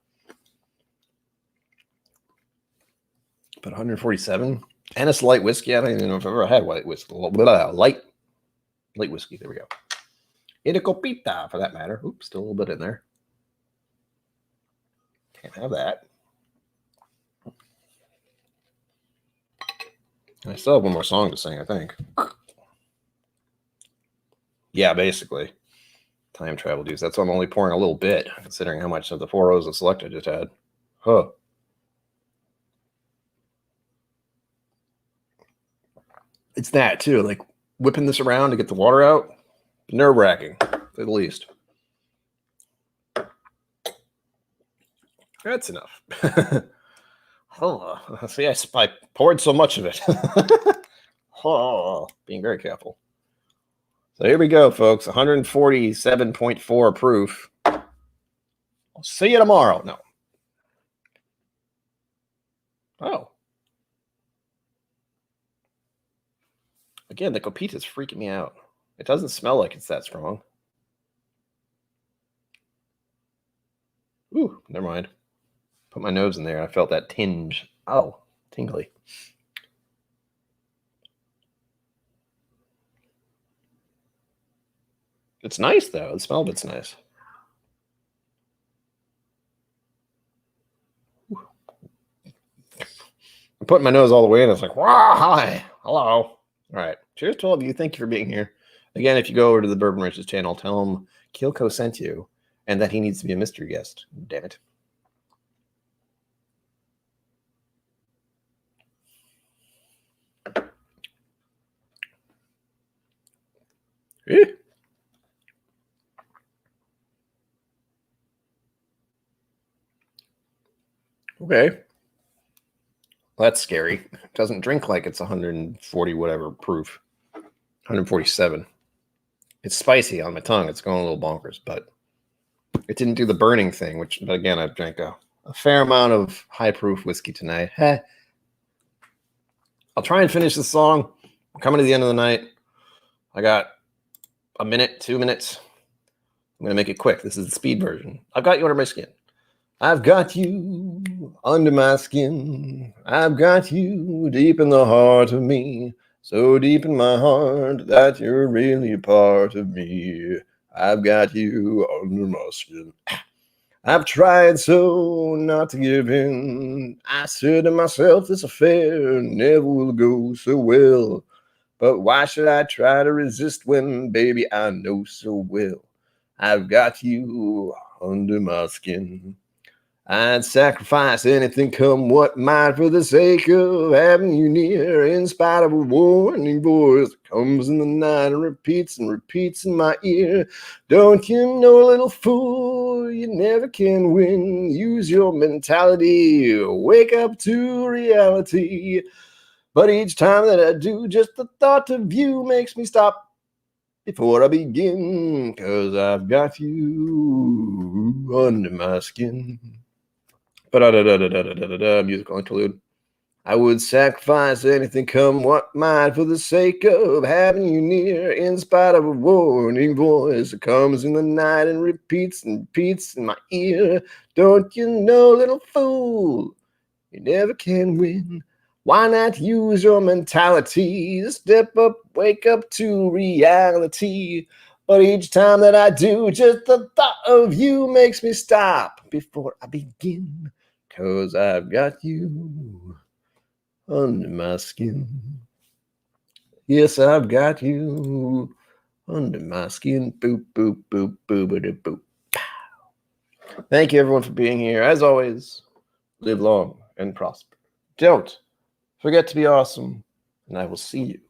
But 147? And it's light whiskey. I don't even know if I've ever had white whiskey. Light whiskey. There we go. Itacopita, for that matter. Oops, still a little bit in there. Can't have that. I still have one more song to sing, I think. Yeah, basically. Time travel dudes. That's why I'm only pouring a little bit, considering how much of the 4 rows of select I just had. Huh. It's that, too. Like, whipping this around to get the water out. Nerve-wracking, at the least. That's enough. Oh, see, I poured so much of it. Oh, being very careful. So here we go, folks. 147.4 proof. I'll see you tomorrow. No. Oh. Again, the Copita is freaking me out. It doesn't smell like it's that strong. Ooh, never mind. Put my nose in there. I felt that tinge. Oh, tingly. It's nice, though. The smell of it's nice. I'm putting my nose all the way in. It's like, wow, hi, hello. All right. Cheers to all of you. Thank you for being here. Again, if you go over to the Bourbon Wrench's channel, tell him KillCo sent you and that he needs to be a mystery guest. Damn it. Okay. Well, that's scary. It doesn't drink like it's 140 whatever proof. 147. It's spicy on my tongue. It's going a little bonkers, but it didn't do the burning thing, but again, I've drank a fair amount of high proof whiskey tonight. I'll try and finish this song. We're coming to the end of the night. I got a minute, 2 minutes. I'm going to make it quick. This is the speed version. I've got you under my skin. I've got you under my skin. I've got you deep in the heart of me. So deep in my heart that you're really a part of me. I've got you under my skin. I've tried so not to give in. I said to myself, this affair never will go so well. But why should I try to resist when, baby, I know so well I've got you under my skin. I'd sacrifice anything come what might for the sake of having you near, in spite of a warning voice that comes in the night and repeats in my ear. Don't you know, little fool, you never can win. Use your mentality, wake up to reality. But each time that I do, just the thought of you makes me stop before I begin, 'cause I've got you under my skin. Musical interlude. I would sacrifice anything come what might for the sake of having you near, in spite of a warning voice that comes in the night and repeats in my ear. Don't you know, little fool, you never can win. Why not use your mentality? Step up, wake up to reality. But each time that I do, just the thought of you makes me stop before I begin. 'Cause I've got you under my skin. Yes, I've got you under my skin. Boop, boop, boop, boop, boop, boop. Thank you, everyone, for being here. As always, live long and prosper. Don't forget to be awesome, and I will see you